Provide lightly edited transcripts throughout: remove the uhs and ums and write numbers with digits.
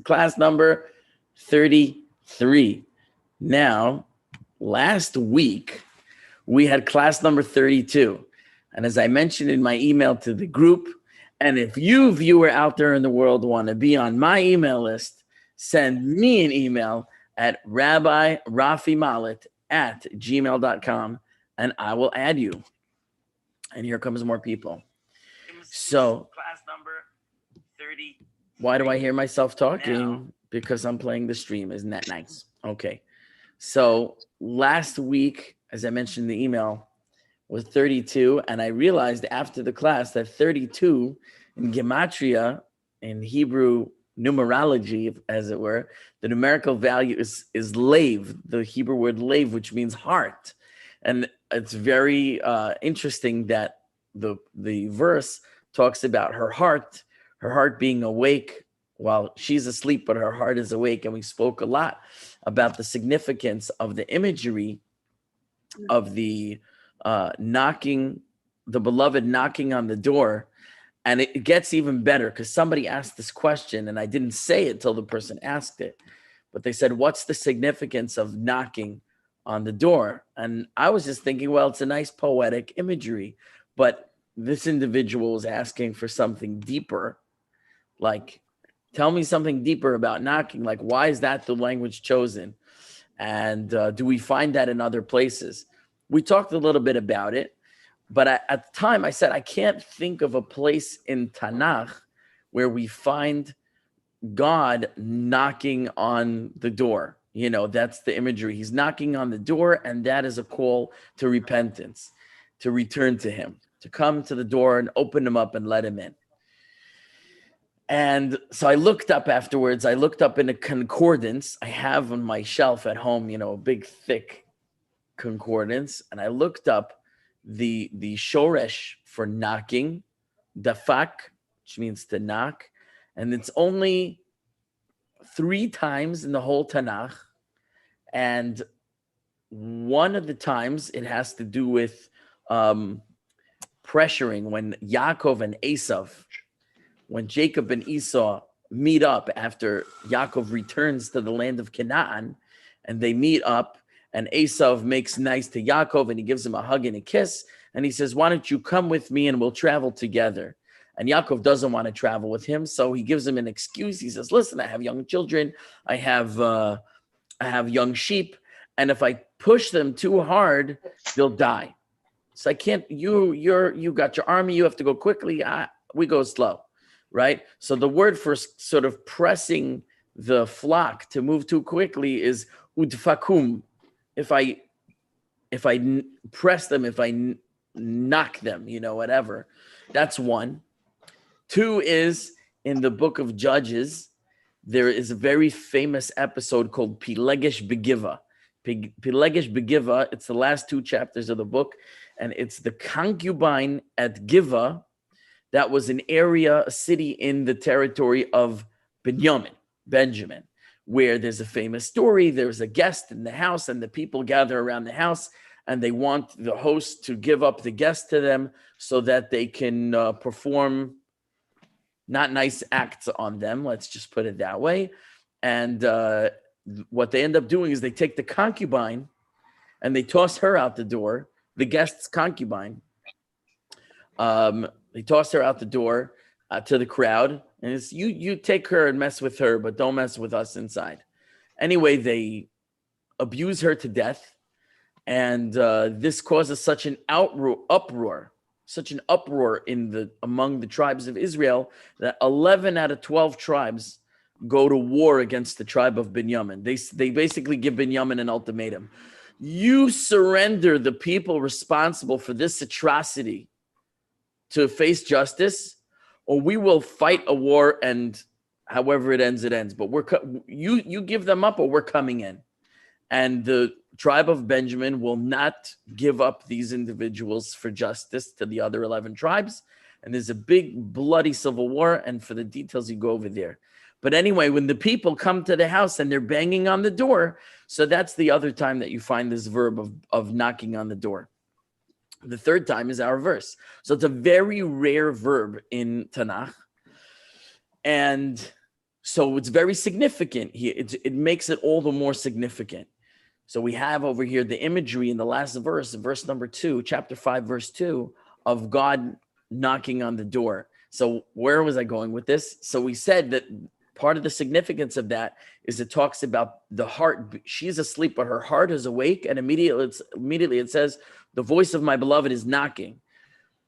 Class number 33. Now, last week, we had class number 32. And as I mentioned in my email to the group, and if you, viewer out there in the world, want to be on my email list, send me an email at rabbirafimallet@gmail.com, and I will add you. And here comes more people. So, class number 30. Why do I hear myself talking? Now, because I'm playing the stream. Isn't that nice? Okay. So last week, as I mentioned in the email, was 32. And I realized after the class that 32 in Gematria, in Hebrew numerology, as it were, the numerical value is lev, the Hebrew word lev, which means heart. And it's very interesting that the verse talks about her heart being awake while she's asleep, but her heart is awake. And we spoke a lot about the significance of the imagery of the knocking, the beloved knocking on the door. And it gets even better because somebody asked this question and I didn't say it till the person asked it, but they said, what's the significance of knocking on the door? And I was just thinking, well, it's a nice poetic imagery, but this individual was asking for something deeper. Like, tell me something deeper about knocking. Like, why is that the language chosen? And do we find that in other places? We talked a little bit about it, but at the time I said, I can't think of a place in Tanakh where we find God knocking on the door. You know, that's the imagery. He's knocking on the door, and that is a call to repentance, to return to him, to come to the door and open him up and let him in. And so I looked up afterwards. I looked up in a concordance I have on my shelf at home, you know, a big, thick concordance. And I looked up the shoresh for knocking, dafak, which means to knock. And it's only 3 times in the whole Tanakh. And one of the times it has to do with pressuring when Yaakov and Esav, when Jacob and Esau meet up after Yaakov returns to the land of Canaan, and they meet up, and Esav makes nice to Yaakov, and he gives him a hug and a kiss, and he says, why don't you come with me and we'll travel together? And Yaakov doesn't want to travel with him, so he gives him an excuse. He says, listen, I have young children, I have young sheep, and if I push them too hard, they'll die. So I can't, you got your army, you have to go quickly, we go slow. Right? So the word for sort of pressing the flock to move too quickly is udfakum. If I press them, if I knock them, you know, whatever. That's one. 2 is in the book of Judges, there is a very famous episode called Pilegesh Begiva. Pilegesh Begiva, it's the last 2 chapters of the book, and it's the concubine at Giva. That was an area, a city in the territory of Benjamin, where there's a famous story. There's a guest in the house, and the people gather around the house, and they want the host to give up the guest to them so that they can perform not nice acts on them. Let's just put it that way. And what they end up doing is they take the concubine and they toss her out the door, the guest's concubine. They toss her out the door to the crowd, and it's you take her and mess with her, but don't mess with us inside. Anyway, they abuse her to death, and this causes such an uproar among the tribes of Israel that 11 out of 12 tribes go to war against the tribe of Binyamin. They basically give Binyamin an ultimatum: you surrender the people responsible for this atrocity to face justice, or we will fight a war, and however it ends, it ends. But you give them up, or we're coming in. And the tribe of Benjamin will not give up these individuals for justice to the other 11 tribes. And there's a big bloody civil war. And for the details, you go over there. But anyway, when the people come to the house and they're banging on the door, so that's the other time that you find this verb of knocking on the door. The 3rd time is our verse. So it's a very rare verb in Tanakh. And So it's very significant here. It makes it all the more significant. So we have over here the imagery in the last verse, verse number 2, chapter 5, verse 2, of God knocking on the door. So where was I going with this? So we said that part of the significance of that is it talks about the heart. She's asleep, but her heart is awake. And immediately it says, the voice of my beloved is knocking.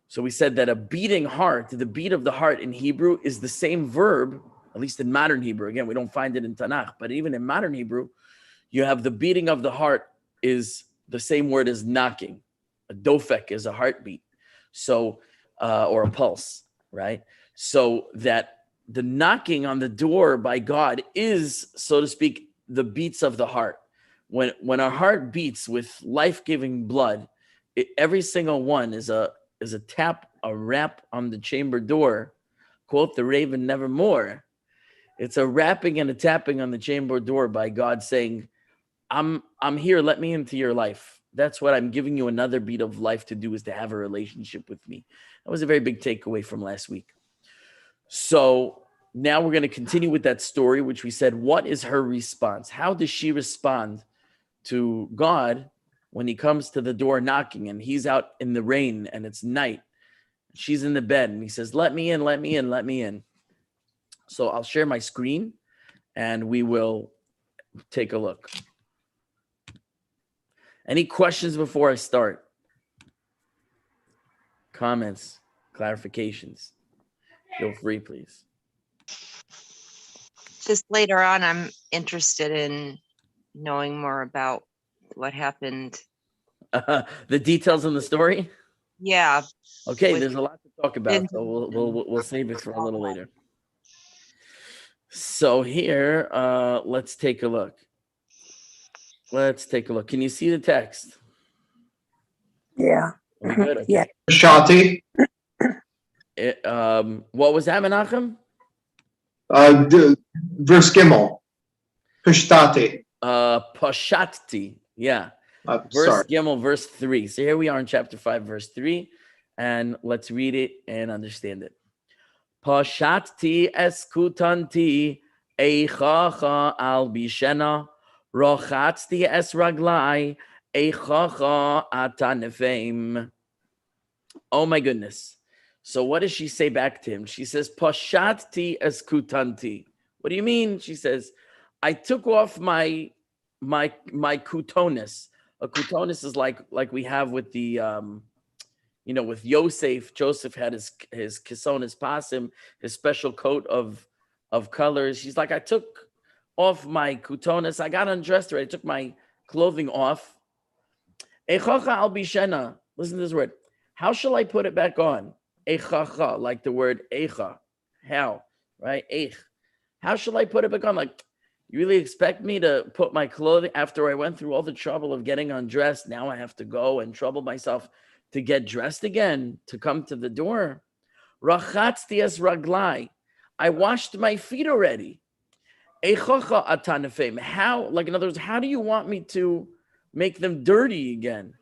So we said that a beating heart, the beat of the heart in Hebrew is the same verb, at least in modern Hebrew. Again, we don't find it in Tanakh, but even in modern Hebrew, you have the beating of the heart is the same word as knocking. A dofek is a heartbeat. So, or a pulse, right? So that the knocking on the door by God is, so to speak, the beats of the heart. When our heart beats with life-giving blood, every single one is a tap, a rap on the chamber door. Quote the Raven nevermore. It's a rapping and a tapping on the chamber door by God saying, I'm here, let me into your life. That's what I'm giving you another beat of life to do, is to have a relationship with me. That was a very big takeaway from last week. So now we're going to continue with that story, which we said, what is her response? How does she respond to God when he comes to the door knocking and he's out in the rain and it's night? She's in the bed and he says, let me in, let me in, let me in. So I'll share my screen and we will take a look. Any questions before I start? Comments, clarifications? Feel free, please. Just later on, I'm interested in knowing more about what happened. The details in the story? Yeah. Okay, there's a lot to talk about, so we'll save it for a little later. So here, let's take a look. Can you see the text? Yeah. We good? Okay. Yeah. Shati, What was that, Menachem? verse Gimel, Pishtati. Pashatti. Yeah. Verse Sorry. Gimel, verse 3. So here we are in chapter 5, verse 3, and let's read it and understand it. Pashatti eskutanti eichacha al bishena rochatzti es raglai eichacha atanefem. Oh my goodness. So what does she say back to him? She says, Pashatti eskutanti. What do you mean? She says, I took off my kutonis. A kutonis is like we have with the with Yosef. Joseph had his kisonis pasim, his special coat of colors. She's like, I took off my kutonis. I got undressed already. I took my clothing off. Echacha al bishena. Listen to this word. How shall I put it back on? Echacha, like the word echa. How? Right? Ech. How shall I put it back on? Like, you really expect me to put my clothing after I went through all the trouble of getting undressed? Now I have to go and trouble myself to get dressed again, to come to the door. Rachatzti es raglai. I washed my feet already. Echacha atanefem. How, like in other words, how do you want me to make them dirty again?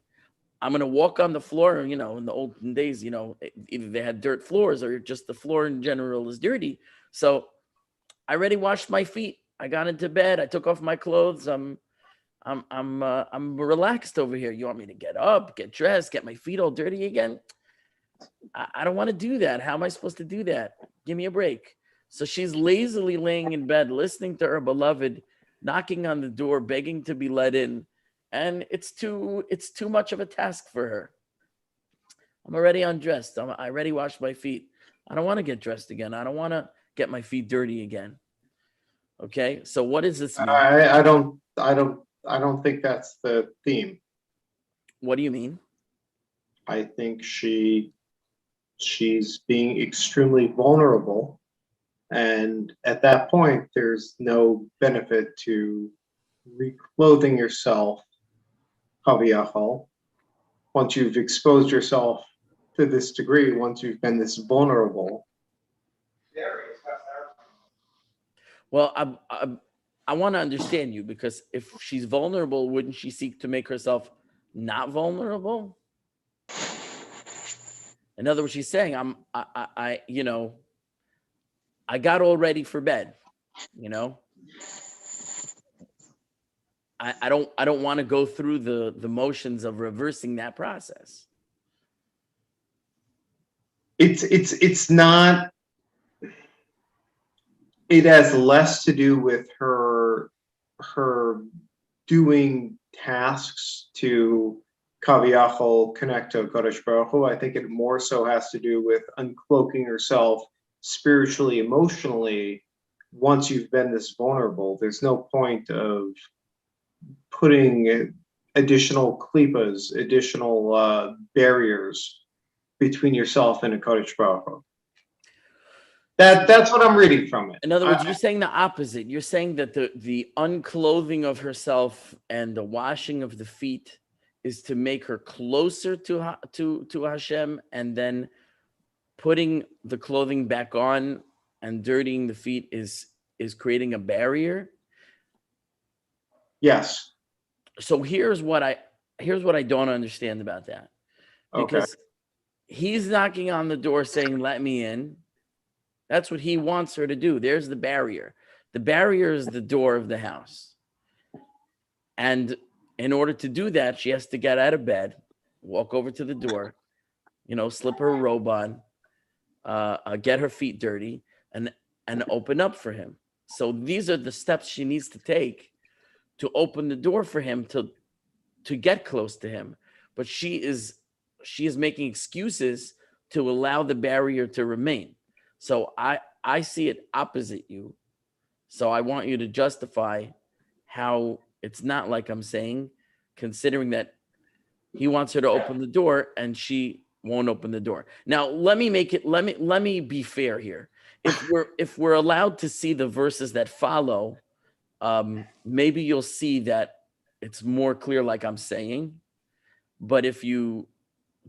I'm going to walk on the floor, in the olden days, either they had dirt floors or just the floor in general is dirty. So I already washed my feet. I got into bed. I took off my clothes. I'm relaxed over here. You want me to get up, get dressed, get my feet all dirty again? I don't want to do that. How am I supposed to do that? Give me a break. So she's lazily laying in bed, listening to her beloved, knocking on the door, begging to be let in. And it's too much of a task for her. I'm already undressed. I already washed my feet. I don't want to get dressed again. I don't want to get my feet dirty again. Okay, so what does this mean? I don't think that's the theme. What do you mean? I think she's being extremely vulnerable, and at that point, there's no benefit to reclothing yourself, kaviyachol. Once you've exposed yourself to this degree, once you've been this vulnerable. Well, I want to understand you, because if she's vulnerable, wouldn't she seek to make herself not vulnerable? In other words, she's saying, I got all ready for bed. You know, I don't want to go through the motions of reversing that process. It's not. It has less to do with her doing tasks to Kaviyachol connect to Kodesh Baruch Hu. I think it more so has to do with uncloaking herself spiritually, emotionally. Once you've been this vulnerable, there's no point of putting additional klipas, additional barriers between yourself and a Kodesh Baruch Hu. That's what I'm reading from it. In other words, you're saying the opposite. You're saying that the unclothing of herself and the washing of the feet is to make her closer to Hashem, and then putting the clothing back on and dirtying the feet is creating a barrier. Yes. So here's what I don't understand about that. Because he's knocking on the door saying, "Let me in." That's what he wants her to do. There's the barrier. The barrier is the door of the house. And in order to do that, she has to get out of bed, walk over to the door, slip her robe on, get her feet dirty, and open up for him. So these are the steps she needs to take to open the door for him to get close to him. But she is making excuses to allow the barrier to remain. So I see it opposite you. So I want you to justify how it's not like I'm saying, considering that he wants her to open the door and she won't open the door. Now, let me be fair here. If we're allowed to see the verses that follow, maybe you'll see that it's more clear like I'm saying. But if you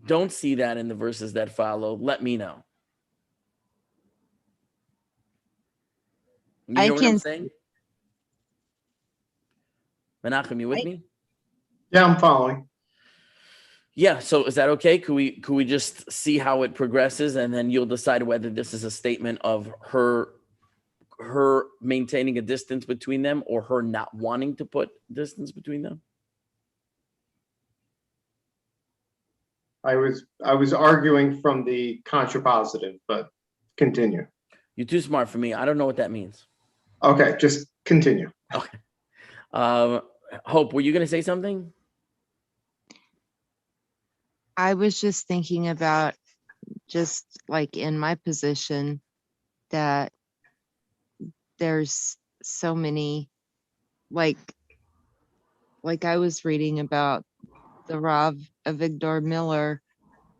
don't see that in the verses that follow, let me know. You know what I'm saying? Menachem, you with me? Yeah, I'm following. Yeah, so is that okay? Could we just see how it progresses, and then you'll decide whether this is a statement of her maintaining a distance between them, or her not wanting to put distance between them? I was arguing from the contrapositive, but continue. You're too smart for me. I don't know what that means. Okay, just continue. Okay. Hope, were you going to say something? I was just thinking about, just like in my position, that there's so many, like I was reading about the Rav Avigdor Miller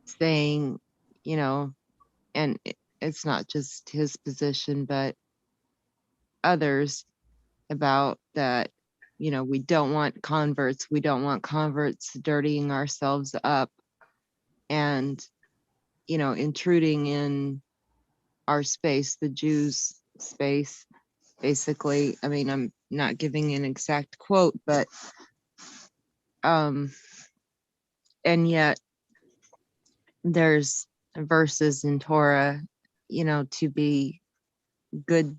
saying, and it's not just his position, but others, about that, we don't want converts dirtying ourselves up and, intruding in our space, the Jews' space, basically. I mean, I'm not giving an exact quote, but and yet there's verses in Torah, to be good,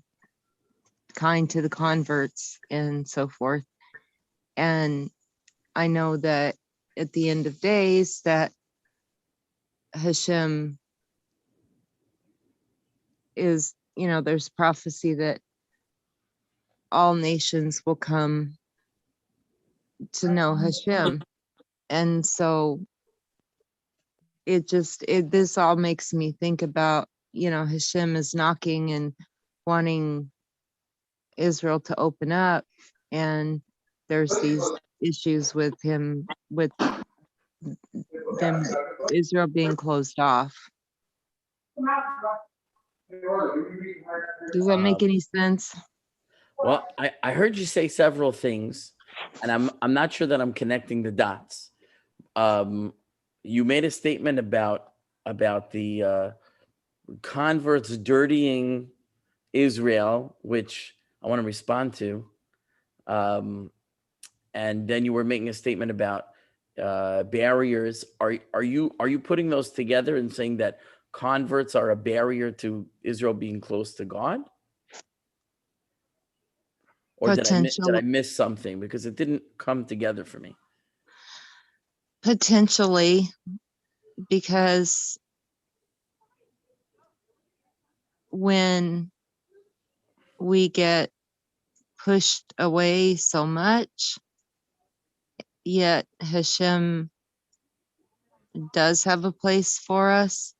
kind to the converts and so forth. And I know that at the end of days that Hashem is, there's prophecy that all nations will come to know Hashem. And so this all makes me think about, Hashem is knocking and wanting Israel to open up, and there's these issues with him, with them, Israel being closed off. Does that make any sense? Well, I heard you say several things, and I'm not sure that I'm connecting the dots. You made a statement about the converts dirtying Israel, which I want to respond to. And then you were making a statement about barriers. Are you putting those together and saying that converts are a barrier to Israel being close to God? Or did I Potential, miss something because it didn't come together for me? potentially, because when we get pushed away so much, yet Hashem does have a place for us.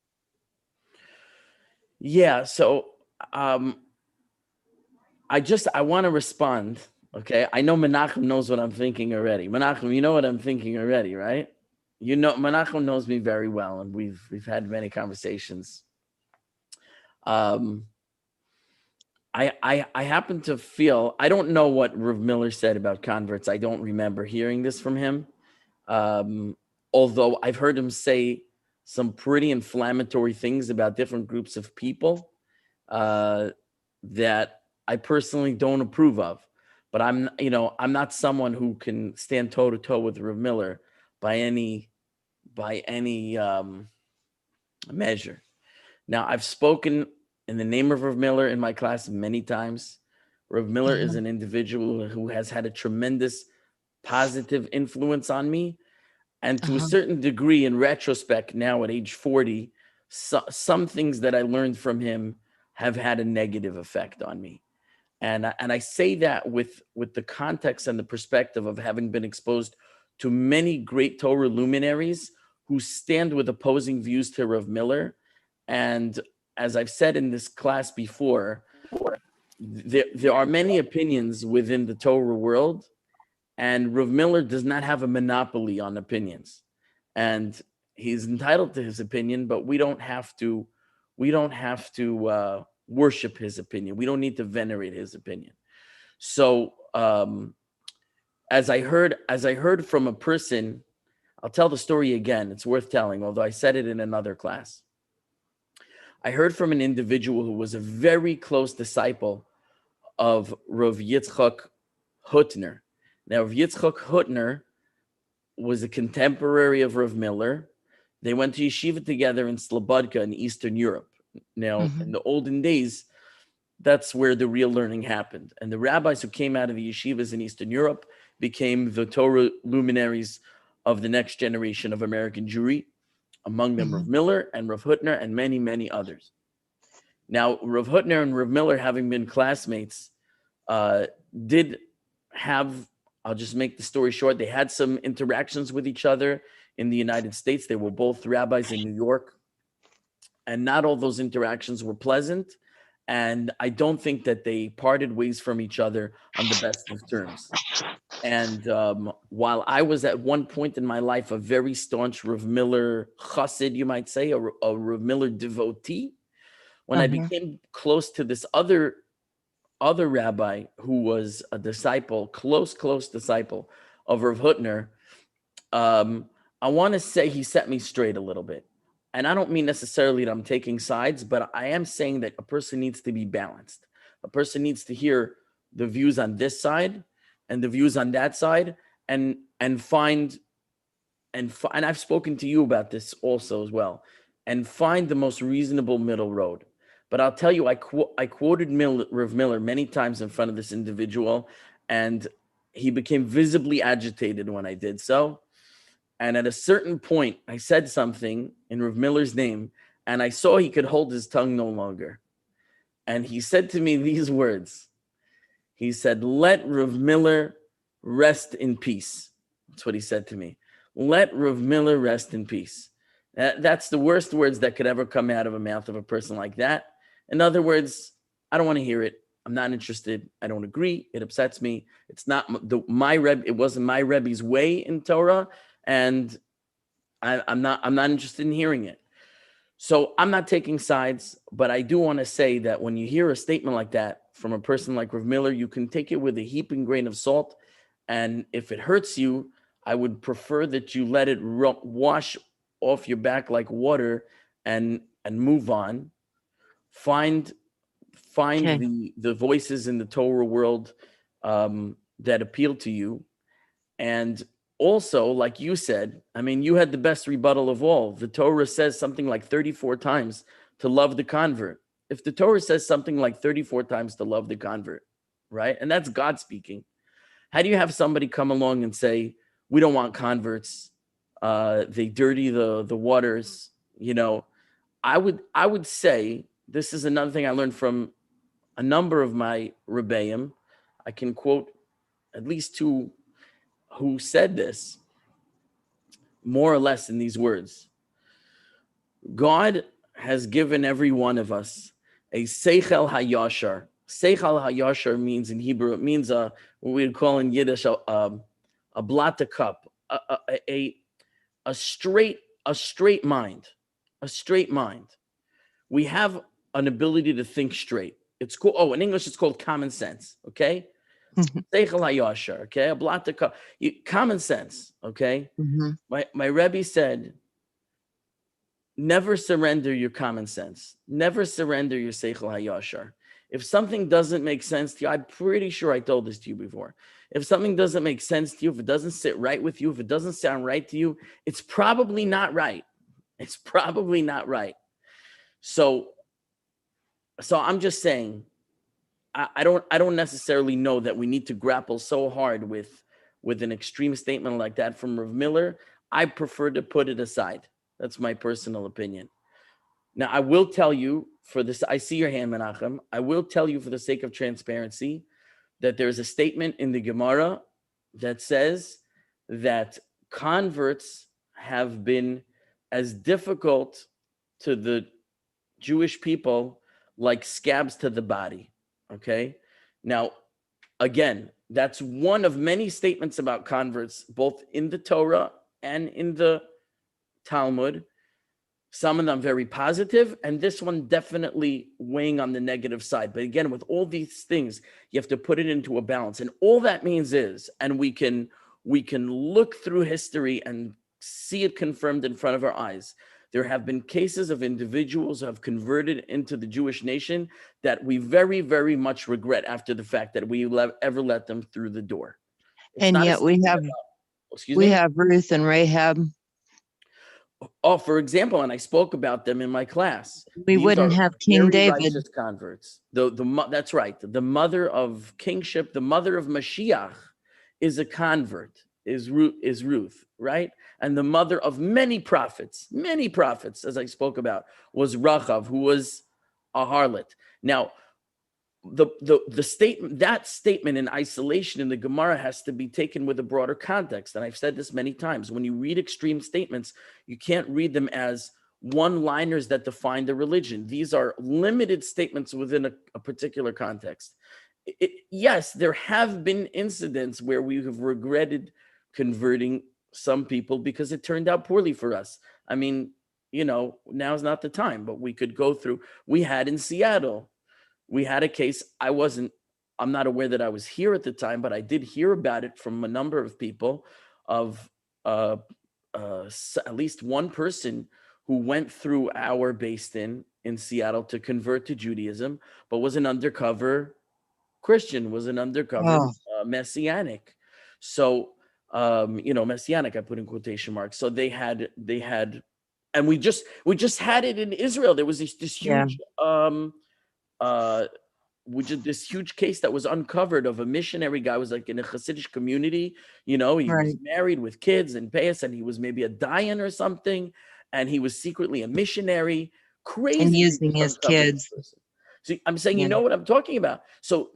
Yeah. So I want to respond. Okay. I know Menachem knows what I'm thinking already. Menachem, you know what I'm thinking already, right? You know, Menachem knows me very well, and we've had many conversations. I happen to feel, I don't know what Rav Miller said about converts. I don't remember hearing this from him. Although I've heard him say some pretty inflammatory things about different groups of people that I personally don't approve of. But I'm not someone who can stand toe to toe with Rav Miller by any measure. Now, I've spoken in the name of Rav Miller in my class many times. Rav Miller is an individual who has had a tremendous positive influence on me. And to a certain degree, in retrospect, now at age 40, some things that I learned from him have had a negative effect on me. And I say that with the context and the perspective of having been exposed to many great Torah luminaries who stand with opposing views to Rav Miller. And as I've said in this class before, there are many opinions within the Torah world, and Rav Miller does not have a monopoly on opinions. And he's entitled to his opinion, but we don't have to worship his opinion. We don't need to venerate his opinion. So as I heard from a person, I'll tell the story again. It's worth telling, although I said it in another class. I heard from an individual who was a very close disciple of Rav Yitzchak Hutner. Now, Rav Yitzchak Hutner was a contemporary of Rav Miller. They went to yeshiva together in Slobodka in Eastern Europe. Now, in the olden days, that's where the real learning happened. And the rabbis who came out of the yeshivas in Eastern Europe became the Torah luminaries of the next generation of American Jewry, among them Rav Miller and Rav Hutner and many, many others. Now, Rav Hutner and Rav Miller, having been classmates, did have, I'll just make the story short, they had some interactions with each other in the United States. They were both rabbis in New York. And not all those interactions were pleasant. And I don't think that they parted ways from each other on the best of terms. And while I was at one point in my life a very staunch Rav Miller chassid, you might say, a Rav Miller devotee, when I became close to this other rabbi who was a disciple, close disciple of Rav Hutner, I want to say he set me straight a little bit. And I don't mean necessarily that I'm taking sides, but I am saying that a person needs to be balanced. A person needs to hear the views on this side and the views on that side, and I've spoken to you about this also as well, and find the most reasonable middle road. But I'll tell you, I quoted Rav Miller many times in front of this individual, and he became visibly agitated when I did so. And at a certain point, I said something in Rav Miller's name, and I saw he could hold his tongue no longer. And he said to me these words. He said, "Let Rav Miller rest in peace." That's what he said to me. Let Rav Miller rest in peace. That's the worst words that could ever come out of a mouth of a person like that. In other words, I don't want to hear it. I'm not interested. I don't agree. It upsets me. It's not it wasn't my Rebbe's way in Torah. And I'm not interested in hearing it. So I'm not taking sides, but I do want to say that when you hear a statement like that from a person like Rav Miller, you can take it with a heaping grain of salt. And if it hurts you, I would prefer that you let it wash off your back like water and move on. Find the voices in the Torah world that appeal to you. And also, like you said, I mean, you had the best rebuttal of all. The Torah says something like 34 times to love the convert. If the Torah says something like 34 times to love the convert, right? And that's God speaking. How do you have somebody come along and say, we don't want converts, they dirty the waters? I would say, this is another thing I learned from a number of my rebbeim. I can quote at least two who said this more or less in these words. God has given every one of us a seichel hayashar. Seichel hayashar means in Hebrew, it means what we'd call in Yiddish a blata cup, a straight mind, a straight mind. We have an ability to think straight. It's cool. Oh, in English, it's called common sense. Okay. Seichel hayashar. Okay. A blata cup. Common sense. Okay. My Rebbe said, never surrender your common sense. Never surrender your seichel hayashar. If something doesn't make sense to you, I'm pretty sure I told this to you before. If something doesn't make sense to you, if it doesn't sit right with you, if it doesn't sound right to you, it's probably not right. It's probably not right. So I'm just saying, I don't necessarily know that we need to grapple so hard with an extreme statement like that from Rav Miller. I prefer to put it aside. That's my personal opinion. Now, I will tell you for this, I see your hand, Menachem. I will tell you for the sake of transparency that there's a statement in the Gemara that says that converts have been as difficult to the Jewish people like scabs to the body. Okay. Now, again, that's one of many statements about converts, both in the Torah and in the Talmud. Some of them very positive, and this one definitely weighing on the negative side. But again, with all these things, you have to put it into a balance. And all that means is, and we can look through history and see it confirmed in front of our eyes. There have been cases of individuals who have converted into the Jewish nation that we very, very much regret after the fact that we ever let them through the door. It's And not a yet we statement have about- excuse me? have Ruth and Rahab. Oh, for example, and I spoke about them in my class. We These wouldn't are have King very David. righteous converts. That's right. The mother of kingship, the mother of Mashiach, is a convert. Is Ruth, right? And the mother of many prophets, as I spoke about, was Rachav, who was a harlot. Now, the statement, that statement in isolation in the Gemara has to be taken with a broader context. And I've said this many times. When you read extreme statements, you can't read them as one-liners that define the religion. These are limited statements within a particular context. Yes, there have been incidents where we have regretted converting some people because it turned out poorly for us. I mean, now's not the time, but we could go through. We had in Seattle, we had a case. I'm not aware that I was here at the time, but I did hear about it from a number of people of at least one person who went through our Beis Din in Seattle to convert to Judaism, but was an undercover Christian, was an undercover Messianic. So, Messianic, I put in quotation marks. So they had, and we just had it in Israel. There was this huge, this huge case that was uncovered of a missionary guy, was like in a Hasidic community. He was married with kids and payas, and he was maybe a dayan or something, and he was secretly a missionary. Crazy. And using his kids. So I'm saying, you know what I'm talking about. So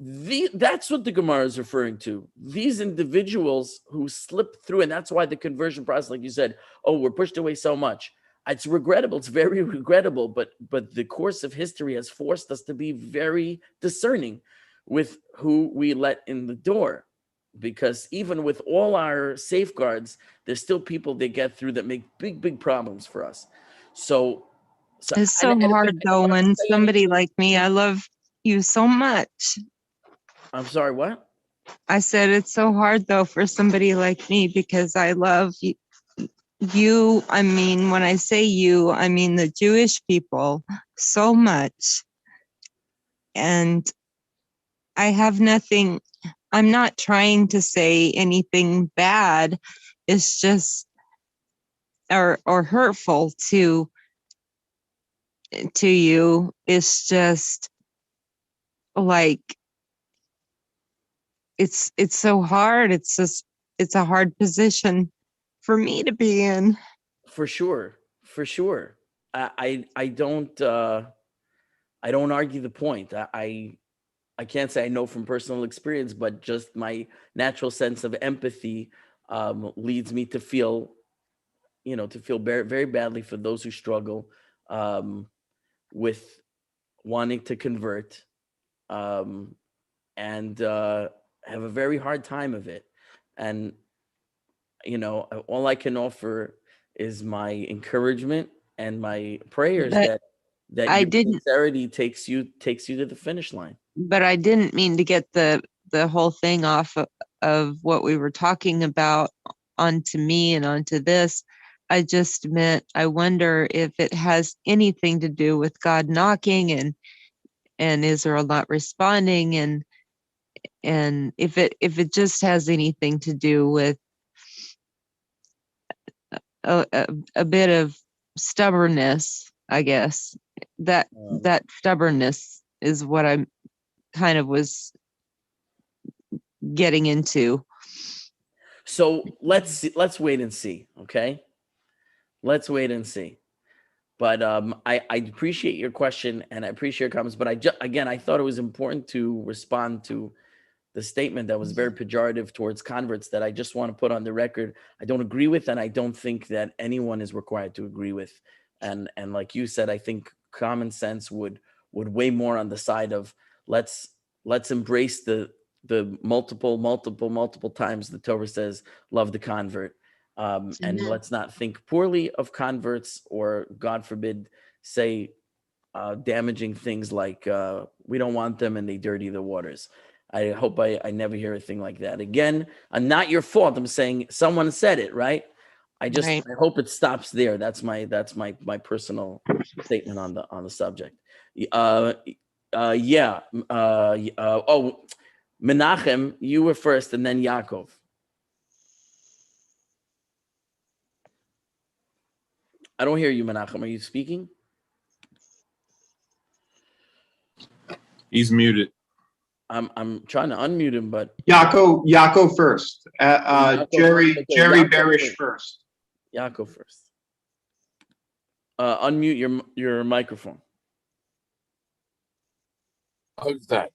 that's what the Gemara is referring to. These individuals who slipped through, and that's why the conversion process, like you said, we're pushed away so much. It's regrettable. It's very regrettable, but the course of history has forced us to be very discerning with who we let in the door, because even with all our safeguards, there's still people they get through that make big, big problems for us. So it's so hard though when somebody like me, I love you so much. I'm sorry, what? I said it's so hard though for somebody like me because I love you. I mean, when I say you, I mean the Jewish people so much. And I have nothing, I'm not trying to say anything bad. It's just, or hurtful to you. It's just like, it's so hard. It's a hard position for me to be in. For sure. I don't argue the point. I can't say I know from personal experience, but just my natural sense of empathy leads me to feel, very, very badly for those who struggle with wanting to convert and have a very hard time of it. And, all I can offer is my encouragement and my prayers But that I your didn't sincerity takes you to the finish line. but I didn't mean to get the whole thing off of what we were talking about onto me and onto this. I just meant I wonder if it has anything to do with God knocking and Israel not responding, and if it just has anything to do with a bit of stubbornness, I guess. That stubbornness is what I kind of was getting into. So let's wait and see. Okay, let's wait and see. But I appreciate your question and I appreciate your comments. But again, I thought it was important to respond to the statement that was very pejorative towards converts that I just want to put on the record. I don't agree with, and I don't think that anyone is required to agree with. And like you said, I think common sense would weigh more on the side of let's embrace the multiple times the Torah says love the convert. And let's not think poorly of converts or, God forbid, say damaging things like we don't want them and they dirty the waters. I hope I never hear a thing like that again. Not your fault. I'm saying someone said it, right? Right. I hope it stops there. That's my personal statement on the subject. Yeah. Oh, Menachem, you were first, and then Yaakov. I don't hear you, Menachem. Are you speaking? He's muted. I'm trying to unmute him, but Yaakov first. Jerry Yaakov Barish first. Yaakov first. Unmute your microphone. How's that?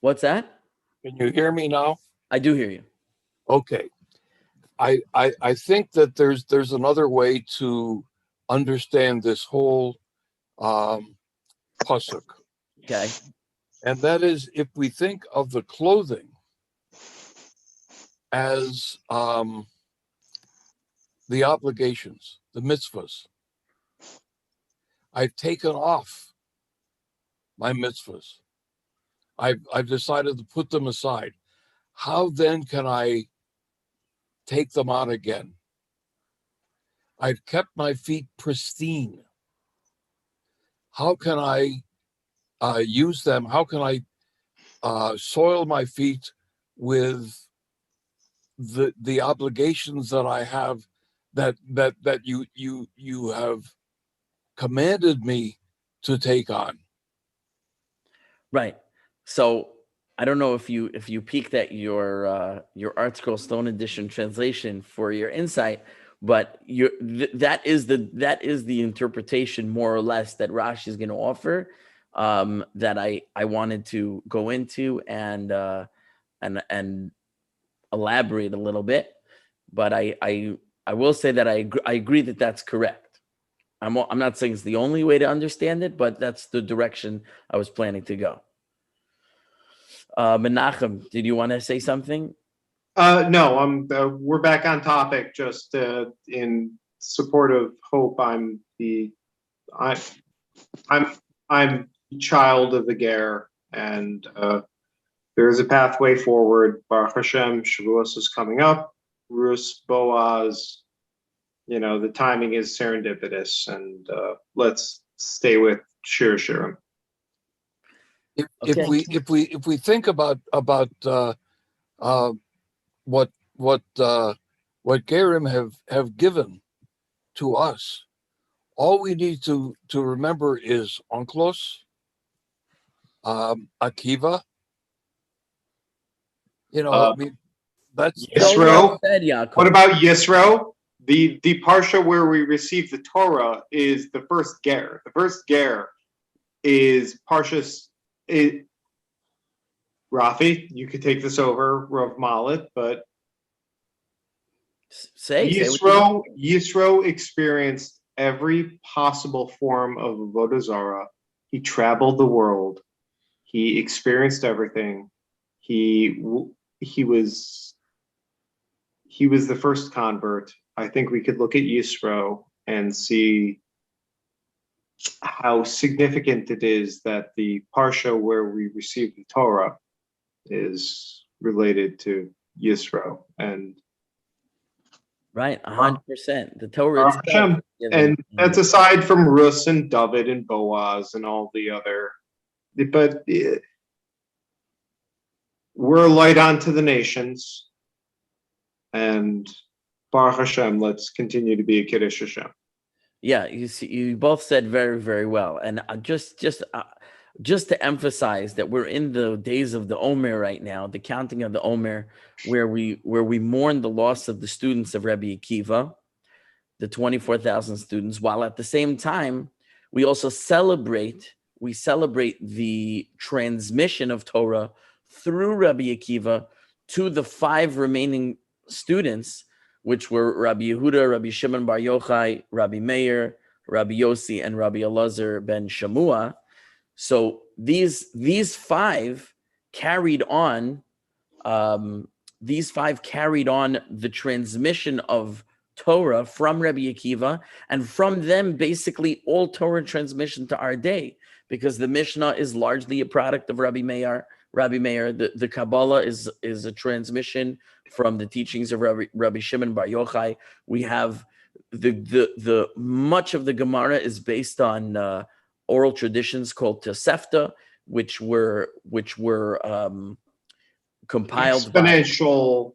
What's that? Can you hear me now? I do hear you. Okay. I think that there's another way to understand this whole pasuk, Okay. and that is if we think of the clothing as the obligations, the mitzvahs. I've taken off my mitzvahs. I've decided to put them aside. How then can I take them on again? I've kept my feet pristine. How can I use them? How can I soil my feet with the obligations that I have, that you have commanded me to take on? Right. So I don't know if you peeked at your Art Scroll Stone Edition translation for your insight, but that is the interpretation more or less that Rashi is going to offer, that I wanted to go into and elaborate a little bit. But I will say that I agree that that's correct. I'm not saying it's the only way to understand it, but that's the direction I was planning to go. Menachem, did you want to say something? No, we're back on topic. Just in support of hope. I'm the child of the Ger, and there is a pathway forward. Baruch Hashem, Shavuos is coming up. Rus, Boaz, the timing is serendipitous, and let's stay with Shir haShirim. If we think about what Gerim have given to us, all we need to remember is Onklos, Akiva, You know, Uh, I mean, that's Yisro. Well said, Yaakov. What about Yisro? The parsha where we receive the Torah is the first ger. The first ger is Parshas. Rafi, you could take this over, Rav Mallet, but Say what you know. Yisro experienced every possible form of Avodah Zarah. He traveled the world. He experienced everything. He was the first convert. I think we could look at Yisro and see how significant it is that the parsha where we receive the Torah is related to Yisro and Right, 100%. The Torah Baruch itself. Hashem. is given And in that's the- aside from Rus and David and Boaz and all the other. But we're a light onto the nations. And Baruch Hashem, let's continue to be a Kiddush Hashem. Yeah, you see, you both said very, very well. And just to emphasize that we're in the days of the Omer right now, the counting of the Omer, where we mourn the loss of the students of Rabbi Akiva, the 24,000 students, while at the same time we also celebrate the transmission of Torah through Rabbi Akiva to the 5 remaining students, which were Rabbi Yehuda, Rabbi Shimon Bar Yochai, Rabbi Meir, Rabbi Yossi, and Rabbi Elazar ben Shamua. So these 5 carried on. These 5 carried on the transmission of Torah from Rabbi Akiva, and from them basically all Torah transmission to our day, because the Mishnah is largely a product of Rabbi Meir. The Kabbalah is a transmission from the teachings of Rabbi Shimon Bar Yochai. We have the much of the Gemara is based on oral traditions called Tosefta, which were compiled Exponential.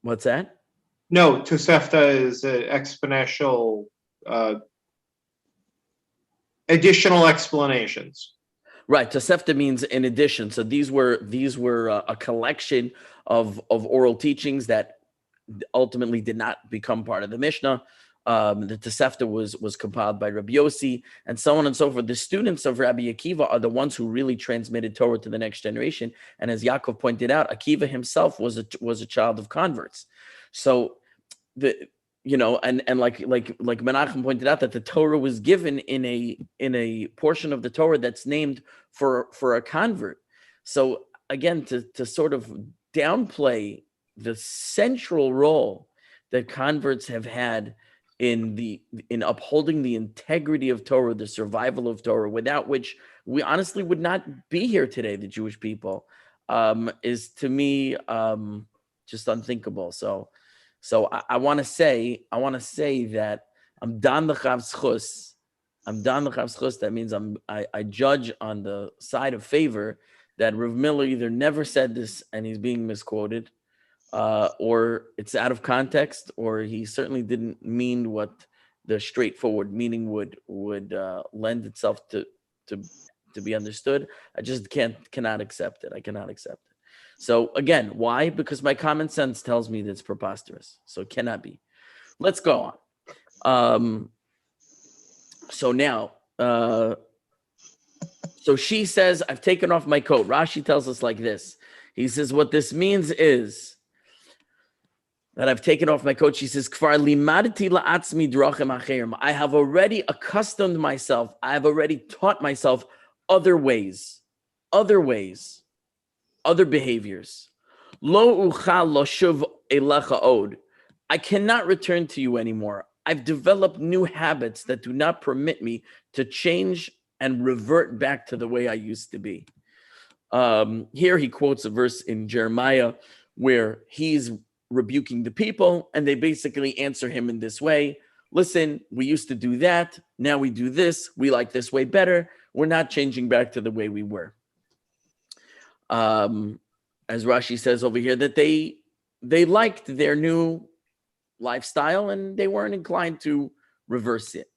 What's that? No, Tosefta is an exponential additional explanations. Right. Tosefta means in addition. So these were a collection of oral teachings that ultimately did not become part of the Mishnah. The Tosefta was compiled by Rabbi Yossi, and so on and so forth. The students of Rabbi Akiva are the ones who really transmitted Torah to the next generation. And as Yaakov pointed out, Akiva himself was a child of converts. So and like Menachem pointed out, that the Torah was given in a portion of the Torah that's named for a convert. So again, to sort of downplay the central role that converts have had in upholding the integrity of Torah, the survival of Torah, without which we honestly would not be here today, the Jewish people, is to me just unthinkable. So I want to say that I'm dan l'chav zchus. That means I judge on the side of favor that Rav Miller either never said this and he's being misquoted, or it's out of context, or he certainly didn't mean what the straightforward meaning would lend itself to be understood. I just cannot accept it. I cannot accept it. So again, why? Because my common sense tells me that it's preposterous. So it cannot be. Let's go on. So now, so she says, I've taken off my coat. Rashi tells us like this. He says, what this means is that I've taken off my coat. She says, Kfar limadti la'atzmi drachem acherim. I have already accustomed myself. I have already taught myself other ways, other behaviors. Lo uchal lo shuv elecha od. I cannot return to you anymore. I've developed new habits that do not permit me to change and revert back to the way I used to be. Here he quotes a verse in Jeremiah where he's rebuking the people, and they basically answer him in this way. Listen, we used to do that. Now we do this. We like this way better. We're not changing back to the way we were. As Rashi says over here, that they liked their new lifestyle and they weren't inclined to reverse it.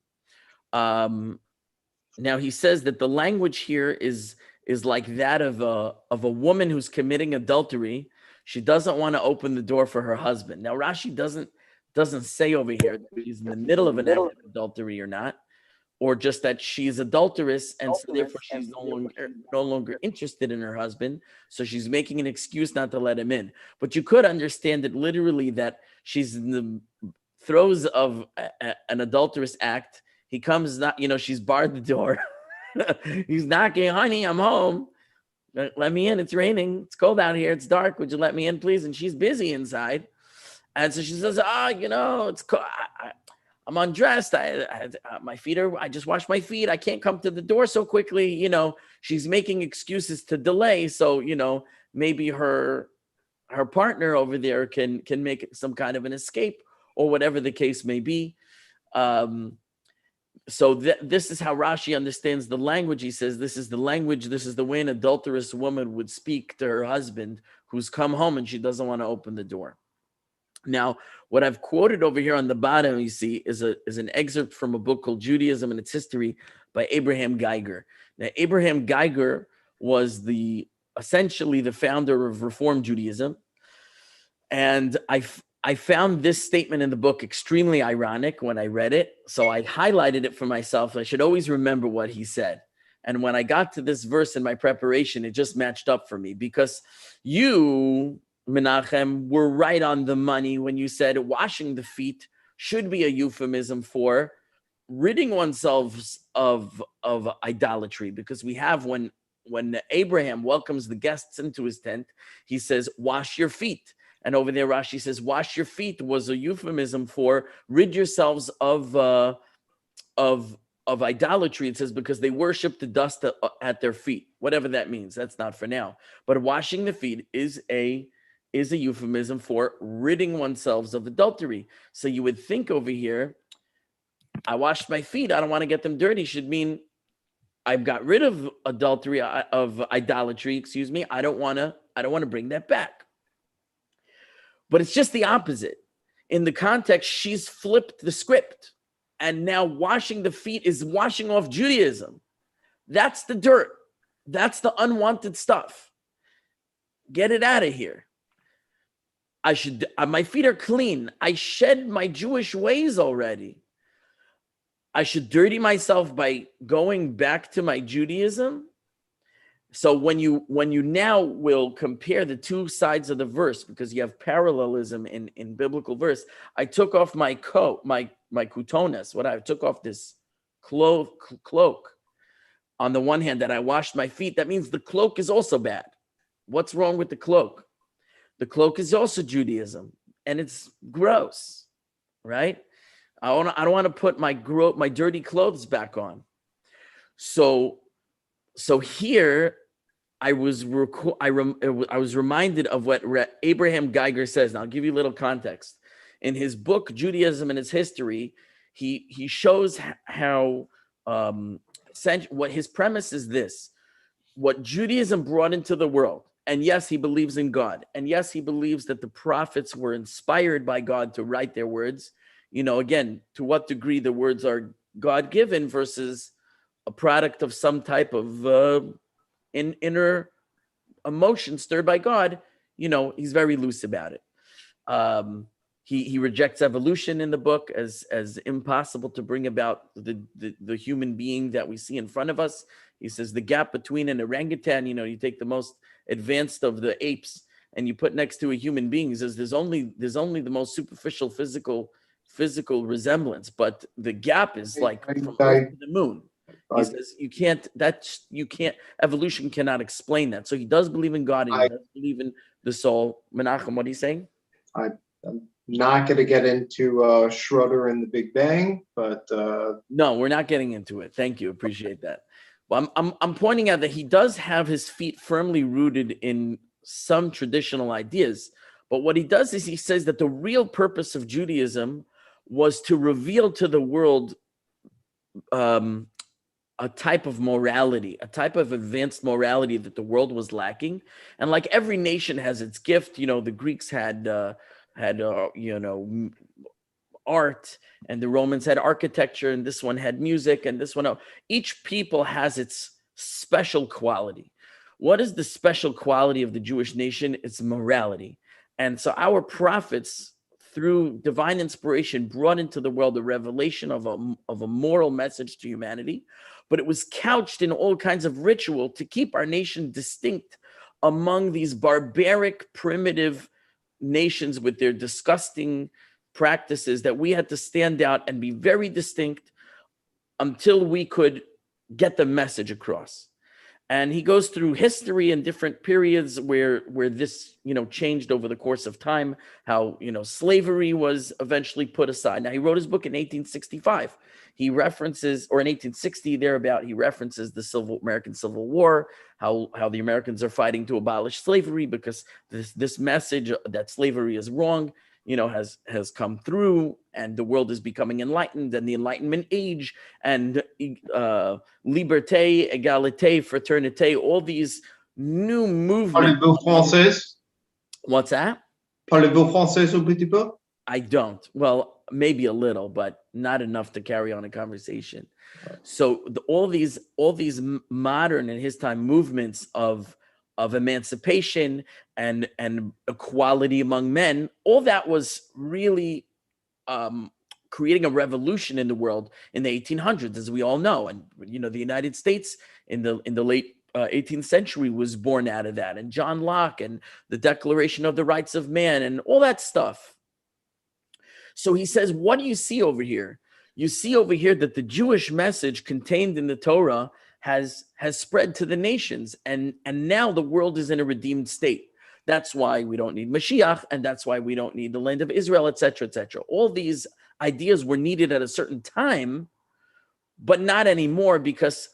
Now he says that the language here is is like that of a woman who's committing adultery. She doesn't want to open the door for her husband. Now Rashi doesn't say over here that she's in the middle of an act of adultery or not, or just that she's adulterous and so therefore she's no longer interested in her husband, so she's making an excuse not to let him in. But you could understand it literally that she's in the throes of an adulterous act. He comes, not, she's barred the door. He's knocking, honey, I'm home. Let me in. It's raining. It's cold out here. It's dark. Would you let me in, please? And she's busy inside. And so she says, it's cold. I'm undressed. My feet are, I just washed my feet. I can't come to the door so quickly. She's making excuses to delay. So, maybe her partner over there can make some kind of an escape or whatever the case may be. So this is how Rashi understands the language. He says, this is the language, this is the way an adulterous woman would speak to her husband who's come home and she doesn't want to open the door. Now, what I've quoted over here on the bottom, you see, is an excerpt from a book called Judaism and Its History by Abraham Geiger. Now, Abraham Geiger was essentially the founder of Reform Judaism. And I found this statement in the book extremely ironic when I read it. So I highlighted it for myself. I should always remember what he said. And when I got to this verse in my preparation, it just matched up for me, because you, Menachem, were right on the money when you said washing the feet should be a euphemism for ridding oneself of idolatry. Because we have, when Abraham welcomes the guests into his tent, he says, wash your feet. And over there, Rashi says, wash your feet was a euphemism for rid yourselves of idolatry. It says, because they worship the dust at their feet, whatever that means. That's not for now. But washing the feet is a euphemism for ridding oneself of adultery. So you would think over here, I washed my feet, I don't want to get them dirty, should mean I've got rid of idolatry, excuse me. I don't want to bring that back. But it's just the opposite. In the context, she's flipped the script. And now washing the feet is washing off Judaism. That's the dirt. That's the unwanted stuff. Get it out of here. My feet are clean. I shed my Jewish ways already. I should dirty myself by going back to my Judaism. So when you now will compare the two sides of the verse, because you have parallelism in biblical verse, I took off my coat, my kutonas, I took off this cloak. On the one hand, that I washed my feet, that means the cloak is also bad. What's wrong with the cloak? The cloak is also Judaism, and it's gross, right? I don't want to put my dirty clothes back on. So here, I was reminded of what Abraham Geiger says. Now, I'll give you a little context. In his book, Judaism and Its History, he shows how what his premise is this: what Judaism brought into the world. And yes, he believes in God. And yes, he believes that the prophets were inspired by God to write their words. Again, to what degree the words are God-given versus a product of some type of inner emotion stirred by God, he's very loose about it. He rejects evolution in the book as impossible to bring about the human being that we see in front of us. He says the gap between an orangutan, you take the most advanced of the apes and you put next to a human being. He says there's only the most superficial physical resemblance, but the gap is like from Earth to the moon. He says you can't. Evolution cannot explain that. So he does believe in God and he does believe in the soul. Menachem, what are you saying? I'm not going to get into Schroeder and the Big Bang, but no, we're not getting into it. Thank you, appreciate that. Well, I'm pointing out that he does have his feet firmly rooted in some traditional ideas, but what he does is he says that the real purpose of Judaism was to reveal to the world a type of morality, a type of advanced morality that the world was lacking. And like every nation has its gift, the Greeks had art, and the Romans had architecture, and this one had music, and this one, each people has its special quality. what is the special quality of the Jewish nation? It's morality. And so our prophets, through divine inspiration, brought into the world a revelation of a moral message to humanity, but it was couched in all kinds of ritual to keep our nation distinct among these barbaric, primitive nations with their disgusting practices, that we had to stand out and be very distinct until we could get the message across. And he goes through history and different periods where this, changed over the course of time, how, slavery was eventually put aside. Now, he wrote his book in 1865. He references, or in 1860 thereabout, he references the American Civil War, how the Americans are fighting to abolish slavery because this message that slavery is wrong, has come through, and the world is becoming enlightened, and the Enlightenment age, and liberté, égalité, fraternité, all these new movements. Parlez-vous français? What's that? Parlez-vous français un petit peu? I don't. Well, maybe a little, but not enough to carry on a conversation. So all these modern, in his time, movements of emancipation and equality among men, all that was really creating a revolution in the world in the 1800s, as we all know. And the United States in the late 18th century was born out of that, and John Locke and the Declaration of the Rights of Man and all that stuff. So he says, what do you see over here? You see over here that the Jewish message contained in the Torah has spread to the nations, and now the world is in a redeemed state. That's why we don't need Mashiach, and that's why we don't need the land of Israel, etc., etc. All these ideas were needed at a certain time, but not anymore, because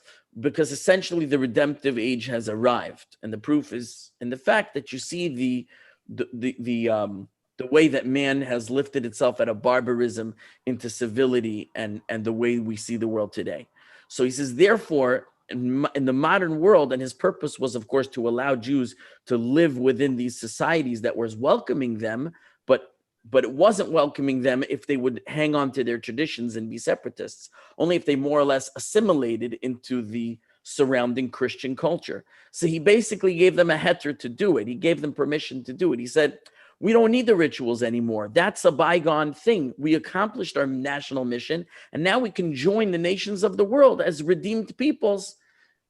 essentially the redemptive age has arrived, and the proof is in the fact that you see the way that man has lifted itself out of barbarism into civility, and the way we see the world today. So he says, therefore, in the modern world, and his purpose was, of course, to allow Jews to live within these societies that was welcoming them, but it wasn't welcoming them if they would hang on to their traditions and be separatists, only if they more or less assimilated into the surrounding Christian culture. So he basically gave them a heter to do it. He gave them permission to do it. He said, we don't need the rituals anymore. That's a bygone thing. We accomplished our national mission, and now we can join the nations of the world as redeemed peoples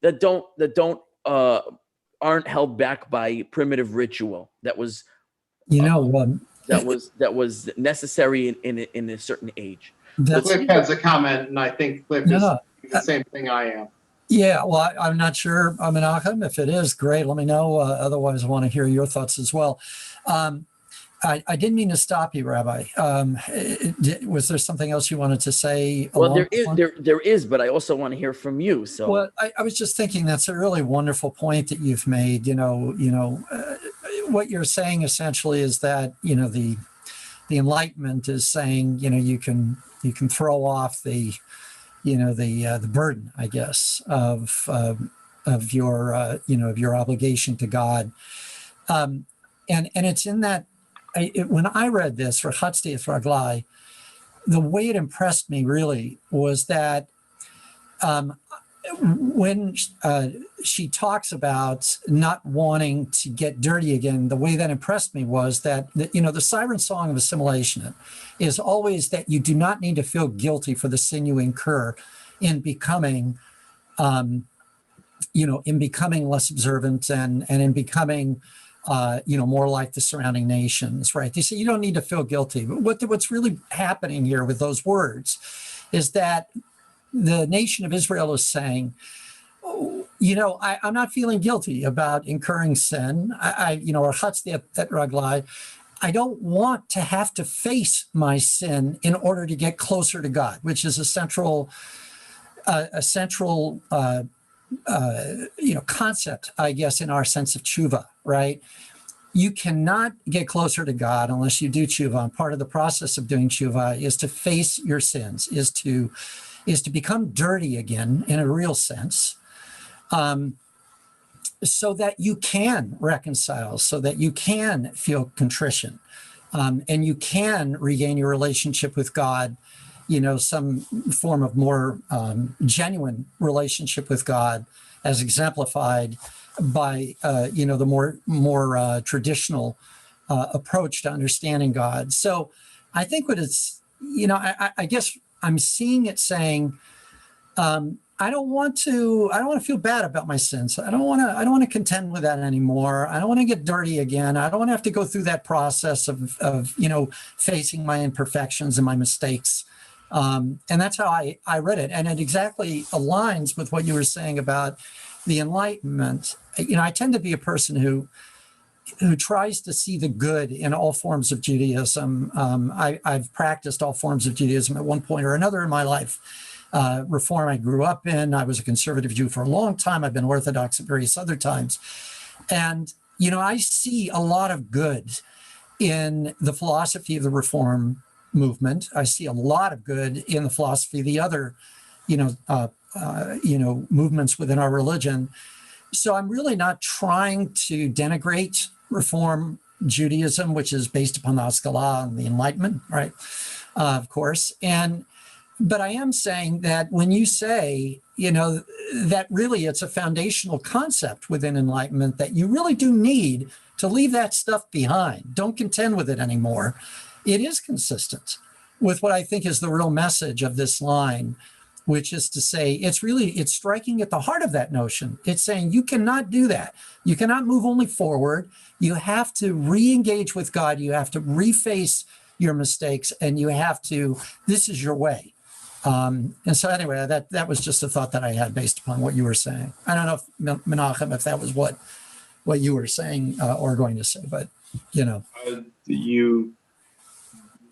that aren't held back by primitive ritual that was that was necessary in a certain age. Cliff has a comment, and I think Cliff is the same thing I am. Yeah, well, I'm not sure, Menachem. If it is, great, let me know. Otherwise, I want to hear your thoughts as well. I didn't mean to stop you, Rabbi. Was there something else you wanted to say? Well, there is, but I also want to hear from you. So, well, I was just thinking that's a really wonderful point that you've made. What you're saying essentially is that the Enlightenment is saying you can throw off the burden, I guess, of your obligation to God, and it's in that. When I read this for Chatzti Raglai, the way it impressed me really was that when she talks about not wanting to get dirty again, the way that impressed me was that the siren song of assimilation is always that you do not need to feel guilty for the sin you incur in becoming, less observant and in becoming. More like the surrounding nations, right? They say you don't need to feel guilty. But what's really happening here with those words is that the nation of Israel is saying, I'm not feeling guilty about incurring sin. I don't want to have to face my sin in order to get closer to God, which is a central concept, I guess, in our sense of tshuva, right? You cannot get closer to God unless you do tshuva. And part of the process of doing tshuva is to face your sins, is to become dirty again in a real sense, so that you can reconcile, so that you can feel contrition, and you can regain your relationship with God, some form of more genuine relationship with God, as exemplified by the more traditional approach to understanding God. So I think what it's, I guess I'm seeing it saying, I don't want to feel bad about my sins. I don't want to contend with that anymore. I don't want to get dirty again. I don't want to have to go through that process of facing my imperfections and my mistakes. And that's how I read it. And it exactly aligns with what you were saying about the Enlightenment. I tend to be a person who tries to see the good in all forms of Judaism. I've practiced all forms of Judaism at one point or another in my life. Reform I grew up in. I was a conservative Jew for a long time. I've been Orthodox at various other times. And, I see a lot of good in the philosophy of the Reform movement. I see a lot of good in the philosophy of the other, movements within our religion. So I'm really not trying to denigrate Reform Judaism, which is based upon the Haskalah and the Enlightenment, right? Of course. But I am saying that when you say, that really it's a foundational concept within Enlightenment that you really do need to leave that stuff behind. Don't contend with it anymore. It is consistent with what I think is the real message of this line, which is to say, it's striking at the heart of that notion. It's saying you cannot do that. You cannot move only forward. You have to re-engage with God. You have to reface your mistakes, and this is your way. And so anyway, that was just a thought that I had based upon what you were saying. I don't know if Menachem, if that was what you were saying or going to say, but You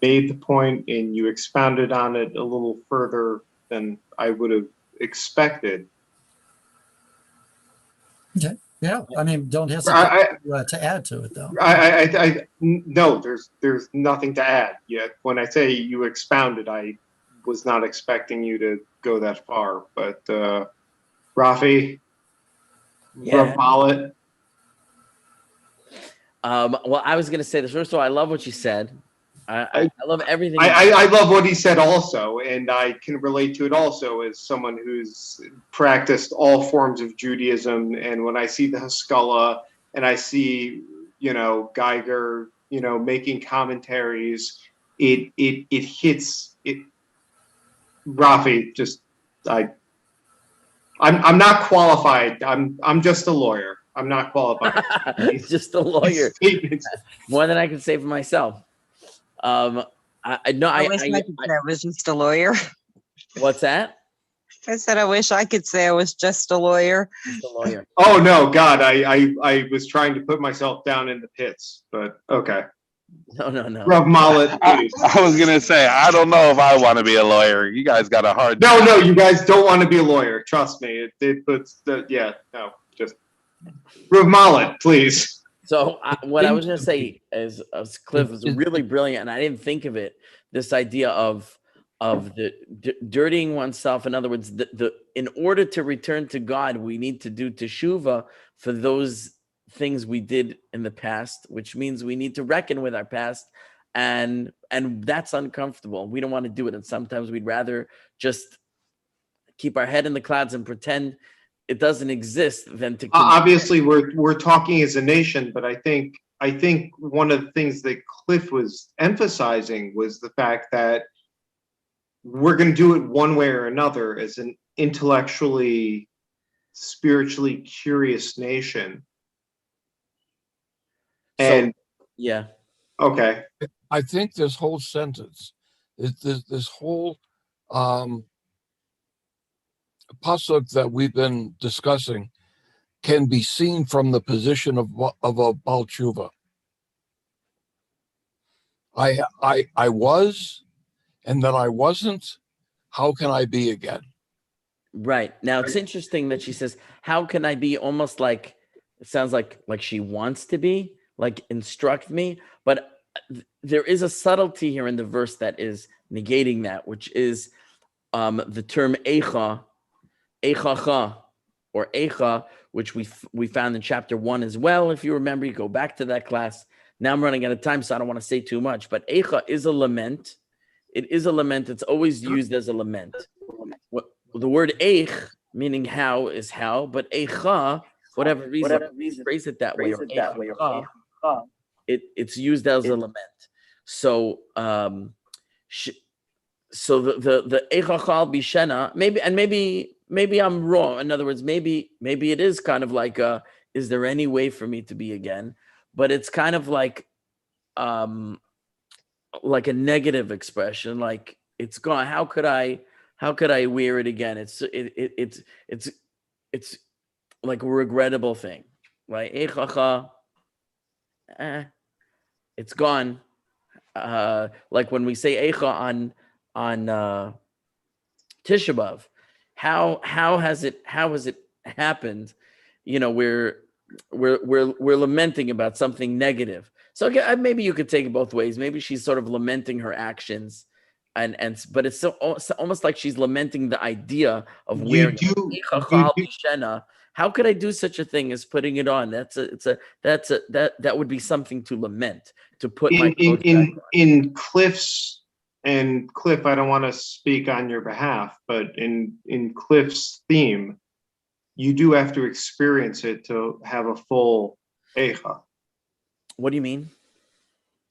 made the point and you expounded on it a little further than I would have expected. Okay. Yeah. I mean, don't hesitate to add to it, though. No, there's nothing to add yet. When I say you expounded, I was not expecting you to go that far. But Rafi, Yeah. Mallet. Well, I was going to say this. First of all, I love what you said. I love everything. I love what he said also, and I can relate to it also as someone who's practiced all forms of Judaism. And when I see the Haskalah and I see, Geiger, making commentaries, it hits it. Rafi, I'm not qualified. I'm just a lawyer. I'm not qualified. Just a lawyer. More than I can say for myself. I wish I could say I was just a lawyer. What's that? I said I wish I could say I was just a lawyer. Just a lawyer. Oh no, God! I was trying to put myself down in the pits, but okay. No. Rub Mallet, please. I was gonna say I don't know if I want to be a lawyer. You guys got a hard. No, you guys don't want to be a lawyer. Trust me. Just Rub Mallet, please. So what I was going to say is Cliff was really brilliant, and I didn't think of it. This idea of the dirtying oneself. In other words, in order to return to God, we need to do teshuvah for those things we did in the past, which means we need to reckon with our past, and that's uncomfortable. We don't want to do it, and sometimes we'd rather just keep our head in the clouds and pretend it doesn't exist than to obviously we're talking as a nation, but I think one of the things that Cliff was emphasizing was the fact that we're going to do it one way or another as an intellectually, spiritually curious nation. And yeah, okay, I think this whole sentence, this whole pasuk that we've been discussing can be seen from the position of a Baal Tshuva. I was, and then I wasn't. How can I be again? right. Now it's interesting that she says, "How can I be?" Almost like it sounds like she wants to be, like instruct me. But there is a subtlety here in the verse that is negating that, which is the term eicha. Eichacha, or Eicha, which we found in chapter 1 as well. If you remember, you go back to that class. Now I'm running out of time, so I don't want to say too much. But Eicha is a lament. It is a lament. It's always used as a lament. The word Eich, meaning how, is how, but Eicha for whatever reason, phrase it that way, or Eichacha, it's used as a lament. So so the Eichachal Bishena, maybe I'm wrong. In other words, maybe it is kind of like is there any way for me to be again? But it's kind of like a negative expression, like it's gone. How could I wear it again? It's like a regrettable thing, right? Eichacha, it's gone. Like when we say Eicha on Tisha B'Av, how has it happened? You know, we're lamenting about something negative. So maybe you could take it both ways. Maybe she's sort of lamenting her actions, but it's almost like she's lamenting the idea of wearing Shena. How could I do such a thing as putting it on? That would be something to lament, to put my clothes back on. In Cliff's, and Cliff, I don't want to speak on your behalf, but in Cliff's theme, you do have to experience it to have a full Eicha. What do you mean?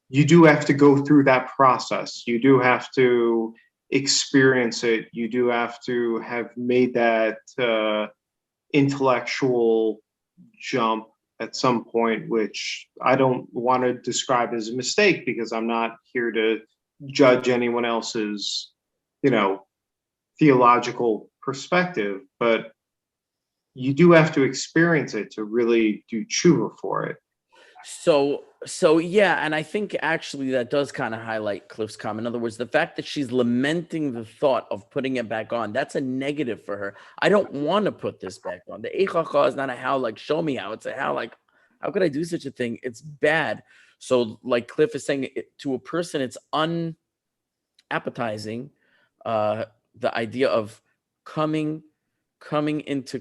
You do have to go through that process. You do have to experience it. You do have to have made that intellectual jump at some point, which I don't want to describe as a mistake because I'm not here to judge anyone else's, theological perspective, but you do have to experience it to really do tshuva for it. So yeah, and I think actually that does kind of highlight Cliff's comment. In other words, the fact that she's lamenting the thought of putting it back on, that's a negative for her. I don't want to put this back on. The Eichacha is not a how, like, show me how. It's a how, like, how could I do such a thing? It's bad. So like Cliff is saying, to a person, it's unappetizing. The idea of coming into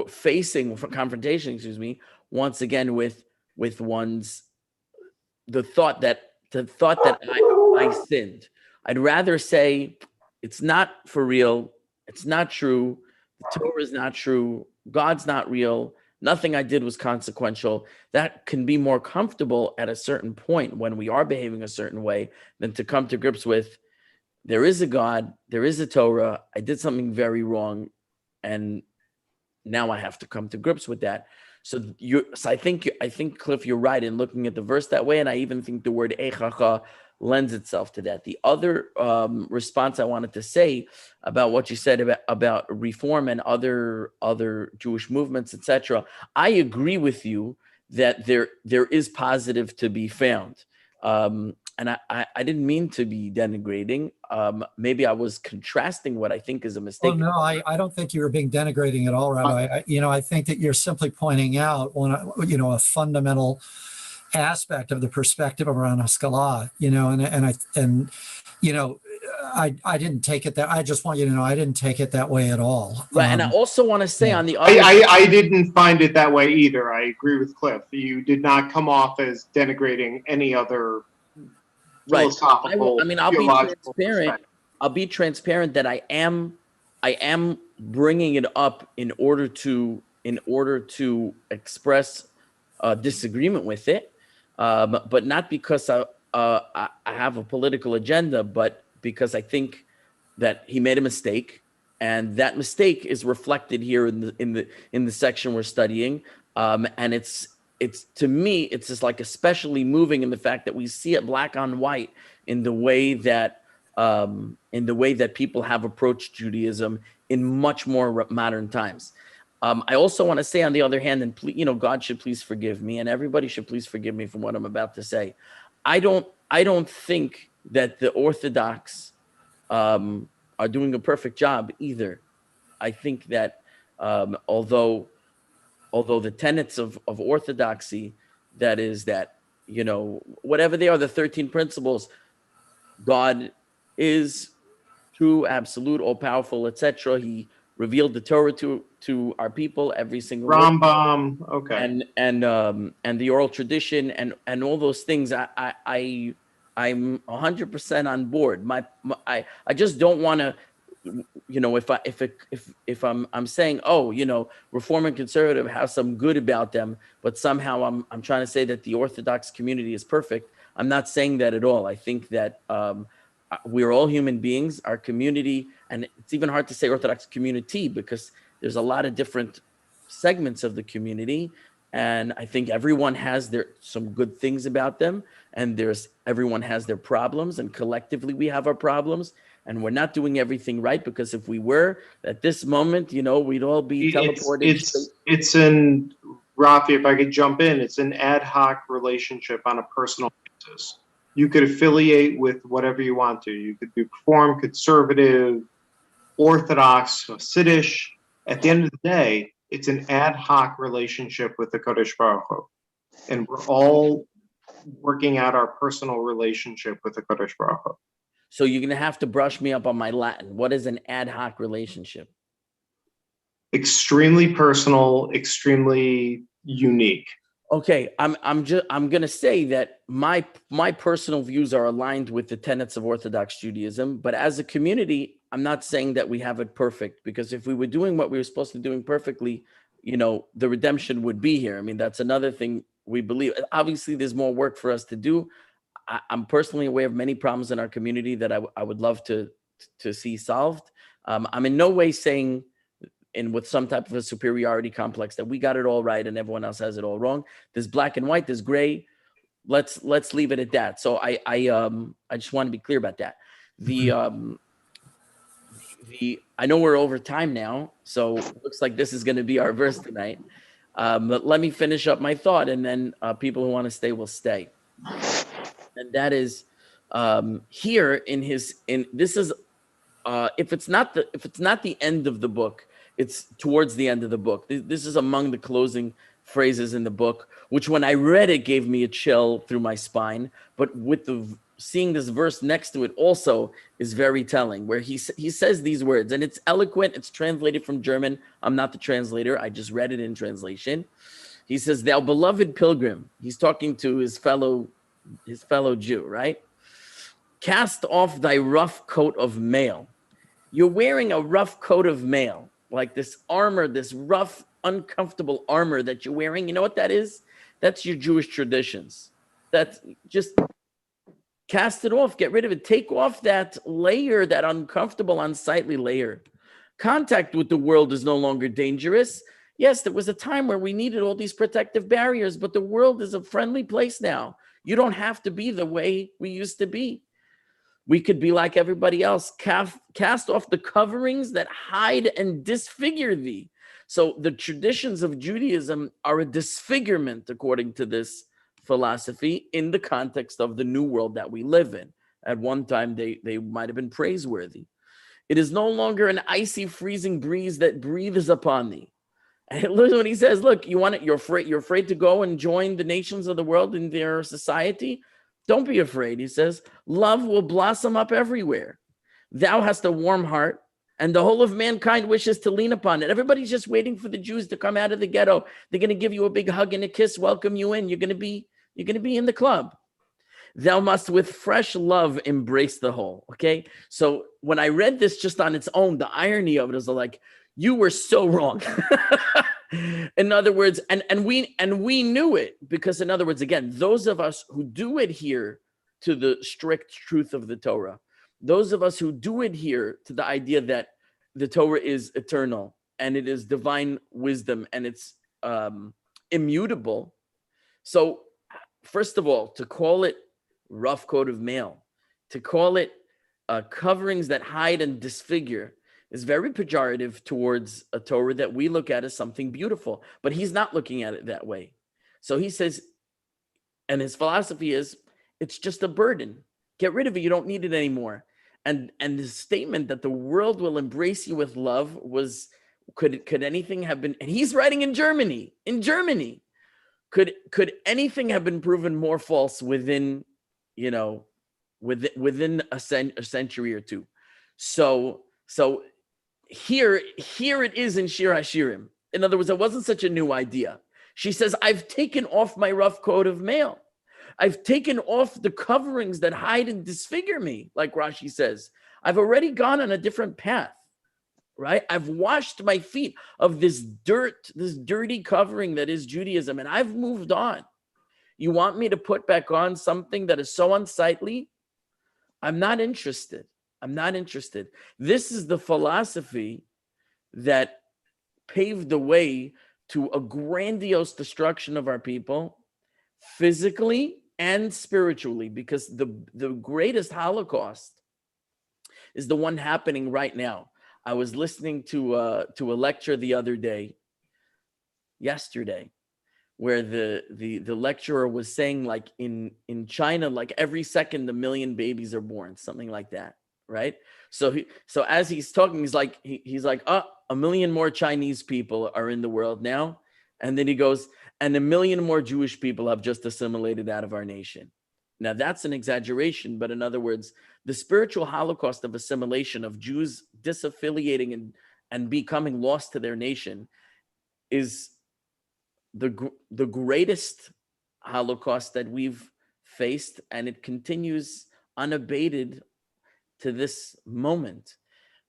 facing confrontation, once again with one's the thought that I sinned. I'd rather say it's not for real, it's not true, the Torah is not true, God's not real, nothing I did was consequential. That can be more comfortable at a certain point when we are behaving a certain way than to come to grips with there is a God, there is a Torah, I did something very wrong, and now I have to come to grips with that. So I think Cliff, you're right in looking at the verse that way, and I even think the word Eichacha lends itself to that. The other response I wanted to say about what you said about reform and other Jewish movements, etc. I agree with you that there is positive to be found. And I didn't mean to be denigrating. Maybe I was contrasting what I think is a mistake. Oh, no, I don't think you were being denigrating at all, Rabbi. I think that you're simply pointing out a fundamental aspect of the perspective around Haskalah, I didn't take it that. I just want you to know I didn't take it that way at all. Right, and I also want to say on the other, I didn't find it that way either. I agree with Cliff. You did not come off as denigrating any other. Right. Philosophical, I'll be transparent. I'll be transparent that I am bringing it up in order to express disagreement with it, but not because I have a political agenda, but because I think that he made a mistake, and that mistake is reflected here in the section we're studying, and it's to me, it's just like especially moving in the fact that we see it black on white in the way that people have approached Judaism in much more modern times. I also want to say, on the other hand, and God should please forgive me, and everybody should please forgive me for what I'm about to say. I don't think that the Orthodox are doing a perfect job either. I think that although the tenets of orthodoxy, that is that, whatever they are, the 13 principles, God is true, absolute, all-powerful, etc. He revealed the Torah to our people, every single Rambam, okay, and the oral tradition and all those things. I'm 100% on board. I just don't want to if I'm saying, oh, Reform and conservative have some good about them, but somehow I'm trying to say that the Orthodox community is perfect. I'm not saying that at all. I think that we're all human beings. Our community, and it's even hard to say Orthodox community because there's a lot of different segments of the community, and I think everyone has some good things about them, and everyone has their problems, and collectively we have our problems. And we're not doing everything right, because if we were at this moment, we'd all be teleported. It's an Rafi, if I could jump in, it's an ad hoc relationship on a personal basis. You could affiliate with whatever you want to. You could be Reform, conservative, Orthodox, Hasidish. At the end of the day, it's an ad hoc relationship with the Kodesh Baruch Hu. And we're all working out our personal relationship with the Kodesh Baruch Hu. So you're going to have to brush me up on my Latin. What is an ad hoc relationship? Extremely personal, extremely unique. Okay, I'm going to say that my personal views are aligned with the tenets of Orthodox Judaism, but as a community, I'm not saying that we have it perfect, because if we were doing what we were supposed to be doing perfectly, the redemption would be here. I mean, that's another thing we believe. Obviously, there's more work for us to do. I'm personally aware of many problems in our community that I would love to see solved. I'm in no way saying, with some type of a superiority complex, that we got it all right and everyone else has it all wrong. There's black and white, there's gray. Let's leave it at that. So I just want to be clear about that. I know we're over time now, so it looks like this is going to be our verse tonight. But let me finish up my thought, and then people who want to stay will stay. And that is here this is if it's not the end of the book, it's towards the end of the book. This is among the closing phrases in the book, which when I read it gave me a chill through my spine. But with seeing this verse next to it also is very telling, where he says these words, and it's eloquent. It's translated from German. I'm not the translator. I just read it in translation. He says, "Thou beloved pilgrim," he's talking to his fellow Jew, right? "Cast off thy rough coat of mail." You're wearing a rough coat of mail, like this armor, this rough, uncomfortable armor that you're wearing. You know what that is? That's your Jewish traditions. That's just cast it off, get rid of it. Take off that layer, that uncomfortable, unsightly layer. Contact with the world is no longer dangerous. Yes, there was a time where we needed all these protective barriers, but the world is a friendly place now. You don't have to be the way we used to be. We could be like everybody else. Cast off the coverings that hide and disfigure thee. So the traditions of Judaism are a disfigurement, according to this philosophy, in the context of the new world that we live in. At one time, they might have been praiseworthy. It is no longer an icy, freezing breeze that breathes upon thee. And listen when he says, look, you're afraid to go and join the nations of the world in their society. Don't be afraid. He says, love will blossom up everywhere. Thou hast a warm heart, and the whole of mankind wishes to lean upon it. Everybody's just waiting for the Jews to come out of the ghetto. They're going to give you a big hug and a kiss, welcome you in. You're going to be in the club. Thou must with fresh love embrace the whole. Okay. So when I read this just on its own, the irony of it is like, you were so wrong. In other words, and we knew it, because in other words, again, those of us who do adhere to the strict truth of the Torah, those of us who do adhere to the idea that the Torah is eternal and it is divine wisdom and it's immutable. So first of all, to call it rough coat of mail, to call it coverings that hide and disfigure, is very pejorative towards a Torah that we look at as something beautiful. But he's not looking at it that way. So he says, and his philosophy is, it's just a burden. Get rid of it. You don't need it anymore. And the statement that the world will embrace you with love was, could anything have been, and he's writing in Germany, could anything have been proven more false within a century or two? So here it is in Shir haShirim. In other words, it wasn't such a new idea. She says, I've taken off my rough coat of mail. I've taken off the coverings that hide and disfigure me, like Rashi says. I've already gone on a different path, right? I've washed my feet of this dirt, this dirty covering that is Judaism, and I've moved on. You want me to put back on something that is so unsightly? I'm not interested. I'm not interested. This is the philosophy that paved the way to a grandiose destruction of our people, physically and spiritually, because the greatest Holocaust is the one happening right now. I was listening to a lecture the other day, yesterday, where the lecturer was saying, like, in China, like every second 1 million babies are born, something like that, right? So as he's talking, he's like, oh, 1 million more Chinese people are in the world now. And then he goes, and 1 million more Jewish people have just assimilated out of our nation. Now that's an exaggeration, but in other words, the spiritual Holocaust of assimilation, of Jews disaffiliating and becoming lost to their nation, is the greatest Holocaust that we've faced, and it continues unabated to this moment.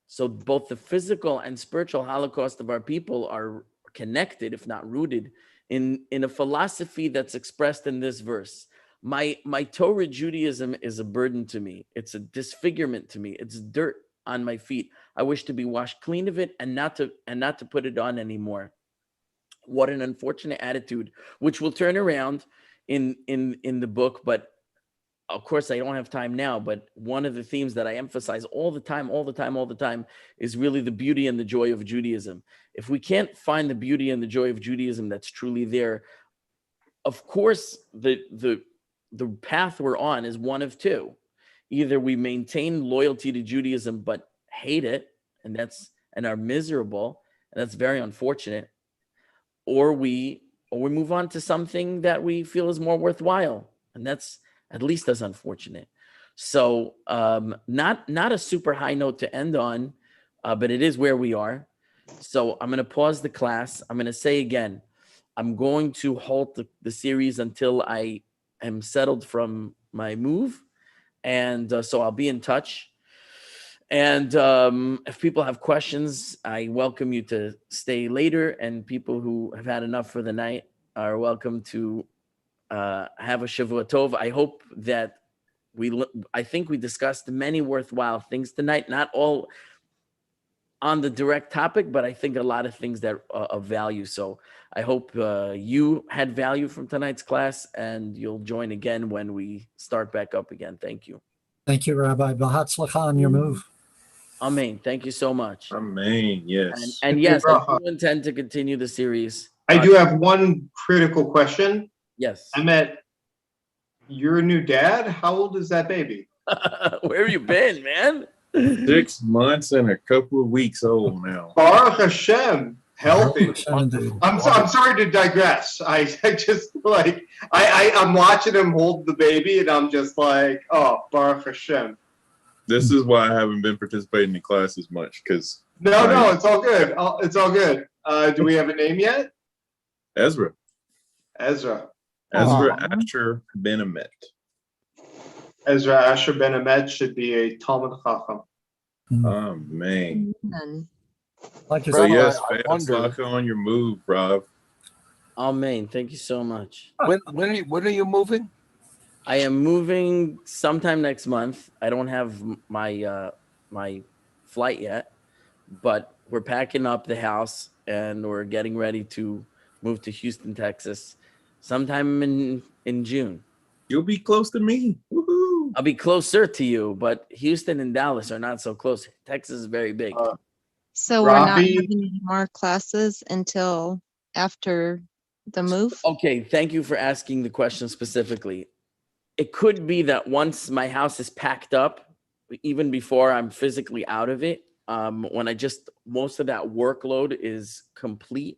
So both the physical and spiritual Holocaust of our people are connected, if not rooted, in a philosophy that's expressed in this verse. My Torah Judaism is a burden to me. It's a disfigurement to me. It's dirt on my feet. I wish to be washed clean of it and not to put it on anymore. What an unfortunate attitude, which will turn around in the book. But of course, I don't have time now. But one of the themes that I emphasize all the time is really the beauty and the joy of Judaism. If we can't find the beauty and the joy of Judaism that's truly there, of course, the path we're on is one of two. Either we maintain loyalty to Judaism but hate it, and are miserable, and that's very unfortunate, or we move on to something that we feel is more worthwhile, and that's at least as unfortunate. So not a super high note to end on, but it is where we are. So I'm going to pause the class. I'm going to say again, I'm going to halt the series until I am settled from my move. And so I'll be in touch. And if people have questions, I welcome you to stay later. And people who have had enough for the night are welcome to have a Shavua Tov. I hope that I think we discussed many worthwhile things tonight, not all on the direct topic, but I think a lot of things that are of value. So I hope you had value from tonight's class, and you'll join again when we start back up again. Thank you. Thank you, Rabbi. B'hatzlacha on your move. Amen. Thank you so much. Amen. Yes. And yes, I do intend to continue the series. I do have one critical question. Yes. Emmett, you're a new dad? How old is that baby? Where have you been, man? 6 months and a couple of weeks old now. Baruch Hashem, healthy. Indeed. I'm sorry to digress. I just like I'm watching him hold the baby, and I'm just like, oh, Baruch Hashem. This is why I haven't been participating in classes much, because No, it's all good. It's all good. Do we have a name yet? Ezra Ezra Asher Ben Emet. Ezra Asher Ben Emet should be a Talmud Chacham. Oh man. Amen. Like you So said, yes, I wonder- Fast on your move, Rob. Amen. Thank you so much. When are you moving? I am moving sometime next month. I don't have my my flight yet, but we're packing up the house and we're getting ready to move to Houston, Texas, sometime in June. You'll be close to me. Woohoo! I'll be closer to you, but Houston and Dallas are not so close. Texas is very big. So we're not Robbie? having any more classes until after the move? Okay, thank you for asking the question specifically. It could be that once my house is packed up, even before I'm physically out of it, when most of that workload is complete,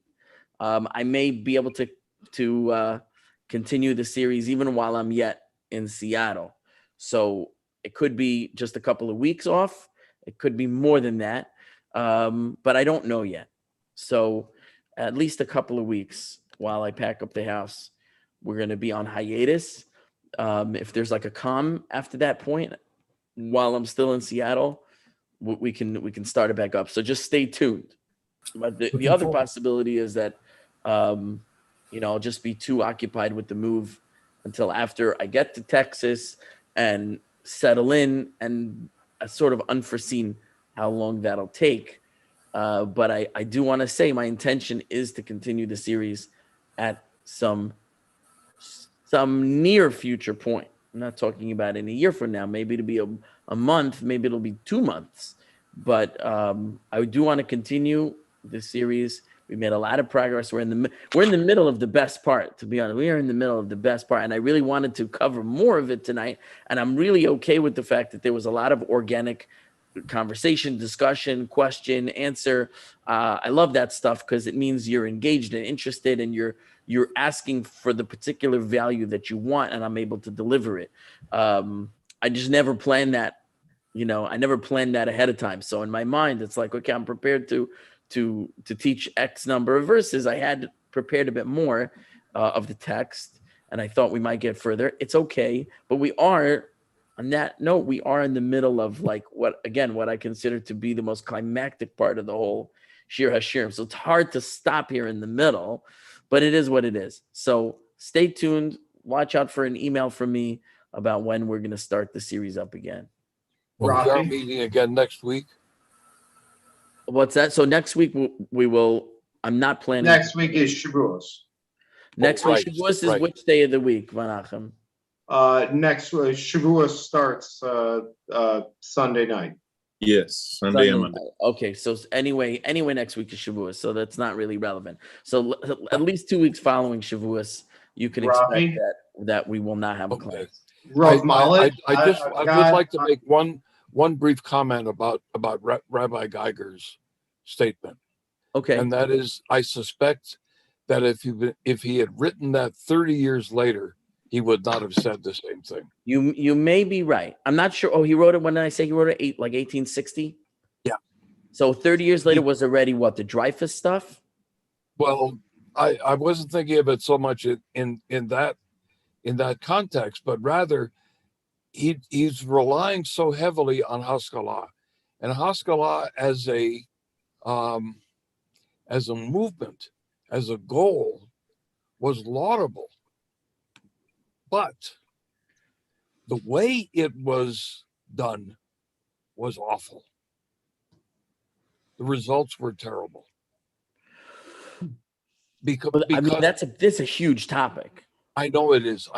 I may be able to continue the series even while I'm yet in Seattle. So it could be just a couple of weeks off. It could be more than that, but I don't know yet. So at least a couple of weeks while I pack up the house, we're going to be on hiatus. If there's like a calm after that point, while I'm still in Seattle, we can start it back up. So just stay tuned. But the Looking other forward. possibility is that, I'll just be too occupied with the move until after I get to Texas and settle in, and sort of unforeseen how long that'll take. But I do want to say my intention is to continue the series at some near future point. I'm not talking about in a year from now. Maybe it'll be a month, maybe it'll be 2 months. But I do want to continue the series. We made a lot of progress. We're in the middle of the best part, to be honest. We are in the middle of the best part, and I really wanted to cover more of it tonight. And I'm really okay with the fact that there was a lot of organic conversation, discussion, question, answer. I love that stuff because it means you're engaged and interested, and you're asking for the particular value that you want, and I'm able to deliver it. I just never planned that. I never planned that ahead of time. So in my mind, it's like, okay, I'm prepared to teach X number of verses. I had prepared a bit more of the text, and I thought we might get further. It's okay, but we are, on that note, we are in the middle of what I consider to be the most climactic part of the whole Shir haShirim. So it's hard to stop here in the middle, but it is what it is. So stay tuned. Watch out for an email from me about when we're going to start the series up again. Well, we are Rafi? meeting again next week. What's that? So next week we will. I'm not planning. Next week is Shavuos. Next right, week, Shavuos is right. which day of the week, Menachem? Next Shavuos starts Sunday night. Yes, Sunday and Monday. night. Okay, so anyway, next week is Shavuos, so that's not really relevant. So at least 2 weeks following Shavuos, you can expect Rafi? that we will not have a Okay. class. Rav Malek. I would like to make one brief comment about Rabbi Geiger's statement, Okay. and that is, I suspect that if he had written that 30 years later, he would not have said the same thing. You may be right. I'm not sure. Oh, he wrote it. When did I say he wrote it? 1860. Yeah. So 30 years later was already what, the Dreyfus stuff? Well, I wasn't thinking of it so much in that context, but rather he's relying so heavily on Haskalah, and Haskalah as a movement, as a goal, was laudable, but the way it was done was awful. The results were terrible. Because I mean, that's a huge topic. I know it is.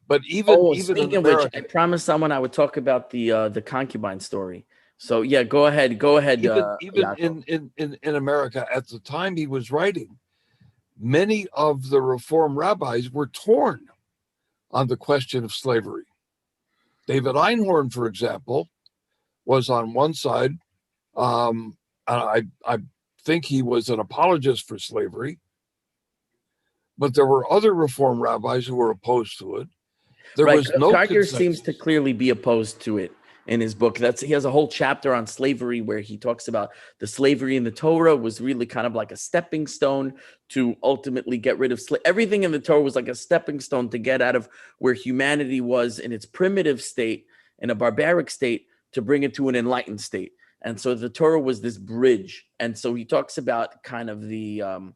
But even speaking in of which, America, I promised someone I would talk about the concubine story. So yeah, go ahead. even in America at the time he was writing, many of the Reform rabbis were torn on the question of slavery. David Einhorn, for example, was on one side. I think he was an apologist for slavery, but there were other Reform rabbis who were opposed to it. There was no Geiger consensus. seems to clearly be opposed to it in his book. He has a whole chapter on slavery where he talks about the slavery in the Torah was really kind of like a stepping stone to ultimately get rid of everything in the Torah was like a stepping stone to get out of where humanity was in its primitive state, in a barbaric state, to bring it to an enlightened state. And so the Torah was this bridge. And so he talks about kind of the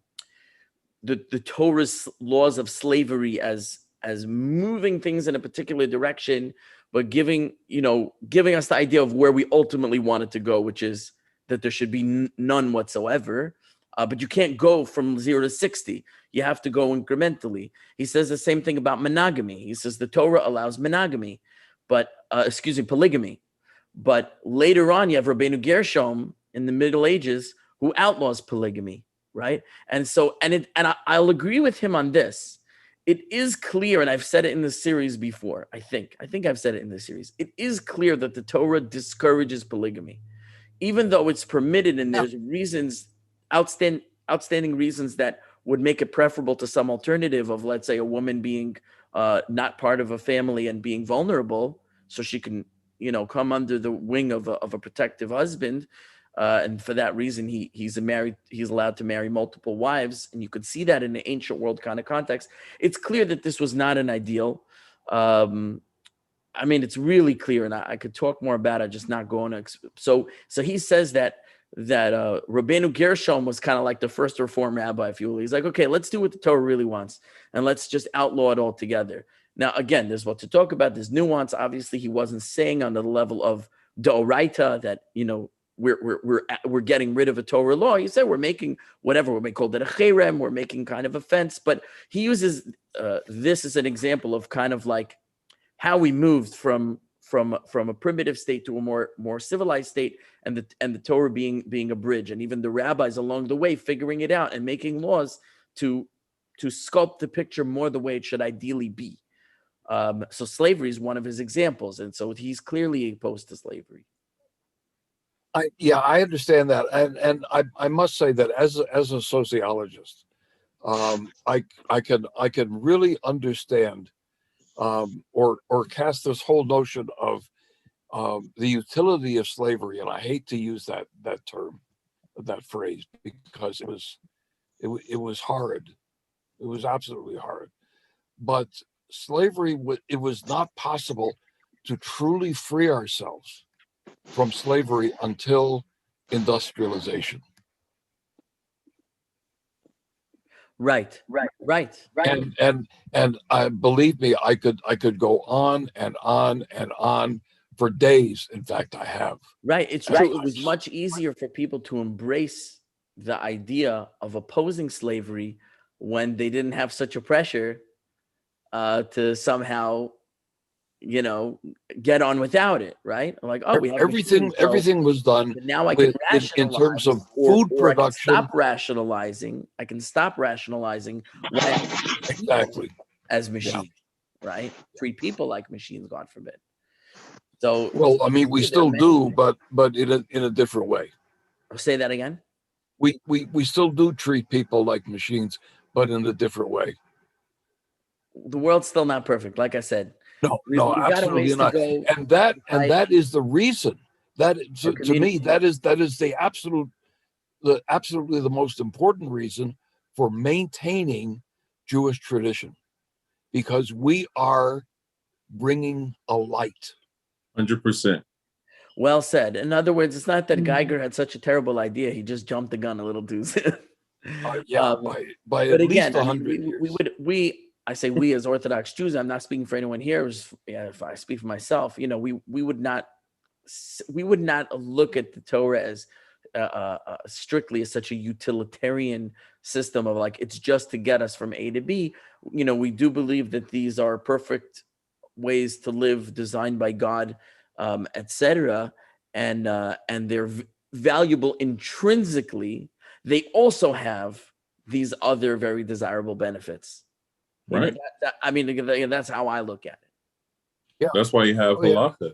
Torah's laws of slavery as moving things in a particular direction, but giving us the idea of where we ultimately wanted to go, which is that there should be none whatsoever. But you can't go from 0 to 60. You have to go incrementally. He says the same thing about monogamy. He says the Torah allows monogamy, but polygamy. But later on, you have Rabbeinu Gershom in the Middle Ages who outlaws polygamy, right? And so, I'll agree with him on this. It is clear, and I've said it in the series before, I think I've said it in the series. It is clear that the Torah discourages polygamy, even though it's permitted, and there's reasons, outstanding reasons that would make it preferable to some alternative of, let's say, a woman being not part of a family and being vulnerable, so she can, come under the wing of a protective husband. And for that reason, he's allowed to marry multiple wives. And you could see that in the ancient world kind of context. It's clear that this was not an ideal. I mean, it's really clear, and I could talk more about it, just not going to. So he says that Rabbeinu Gershom was kind of like the first Reform rabbi, if you will. He's like, okay, let's do what the Torah really wants, and let's just outlaw it altogether. Now, again, there's what to talk about. There's nuance. Obviously, he wasn't saying on the level of D'Oraita that, we're getting rid of a Torah law. He said we're making whatever, we call it a cherem, we're making kind of a fence. But he uses this as an example of kind of like how we moved from a primitive state to a more civilized state, and the Torah being a bridge, and even the rabbis along the way figuring it out and making laws to sculpt the picture more the way it should ideally be. So slavery is one of his examples, and so he's clearly opposed to slavery. I understand that, and I must say that as a sociologist, I can really understand or cast this whole notion of the utility of slavery, and I hate to use that term, that phrase, because it was hard, it was absolutely hard, but slavery, it was not possible to truly free ourselves from slavery until industrialization. Right. And believe me, I could go on and on and on for days. In fact, I have. Right. It's true. It was much easier for people to embrace the idea of opposing slavery when they didn't have such a pressure to somehow, get on without it, right? Like, oh, we have everything. machines, so Everything was done. now I can in terms of food production. I can stop rationalizing when exactly as machines, right? Treat people like machines, God forbid. So, well, I mean, we still do, but in a different way. Say that again. We still do treat people like machines, but in a different way. The world's still not perfect, like I said. No, absolutely not. And that is the reason that to me that is the absolutely the most important reason for maintaining Jewish tradition, because we are bringing a light. 100%. Well said. In other words, it's not that Geiger had such a terrible idea; he just jumped the gun a little too soon. By at least 100 years. I say we as Orthodox Jews, I'm not speaking for anyone here. If I speak for myself, we would not look at the Torah as strictly as such a utilitarian system of like, it's just to get us from A to B. We do believe that these are perfect ways to live, designed by God, etc. And they're valuable intrinsically. They also have these other very desirable benefits. Right. That's how I look at it. Yeah. That's why you have halakha.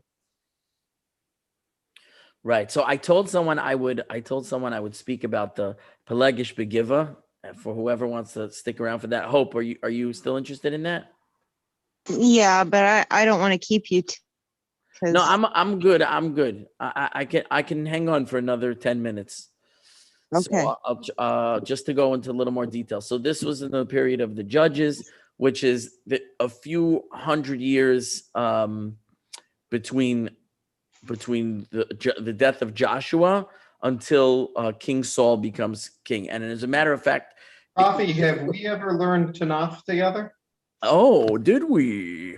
Right. So I told someone I would speak about the Pelegish Begiva, for whoever wants to stick around for that. Hope, are you still interested in that? Yeah, but I don't want to keep you. No, I'm good. I can hang on for another 10 minutes. Okay. So I'll just to go into a little more detail. So this was in the period of the Judges, which is a few hundred years between the death of Joshua until King Saul becomes king. And as a matter of fact, Rafi, have we ever learned Tanakh together? Oh, did we?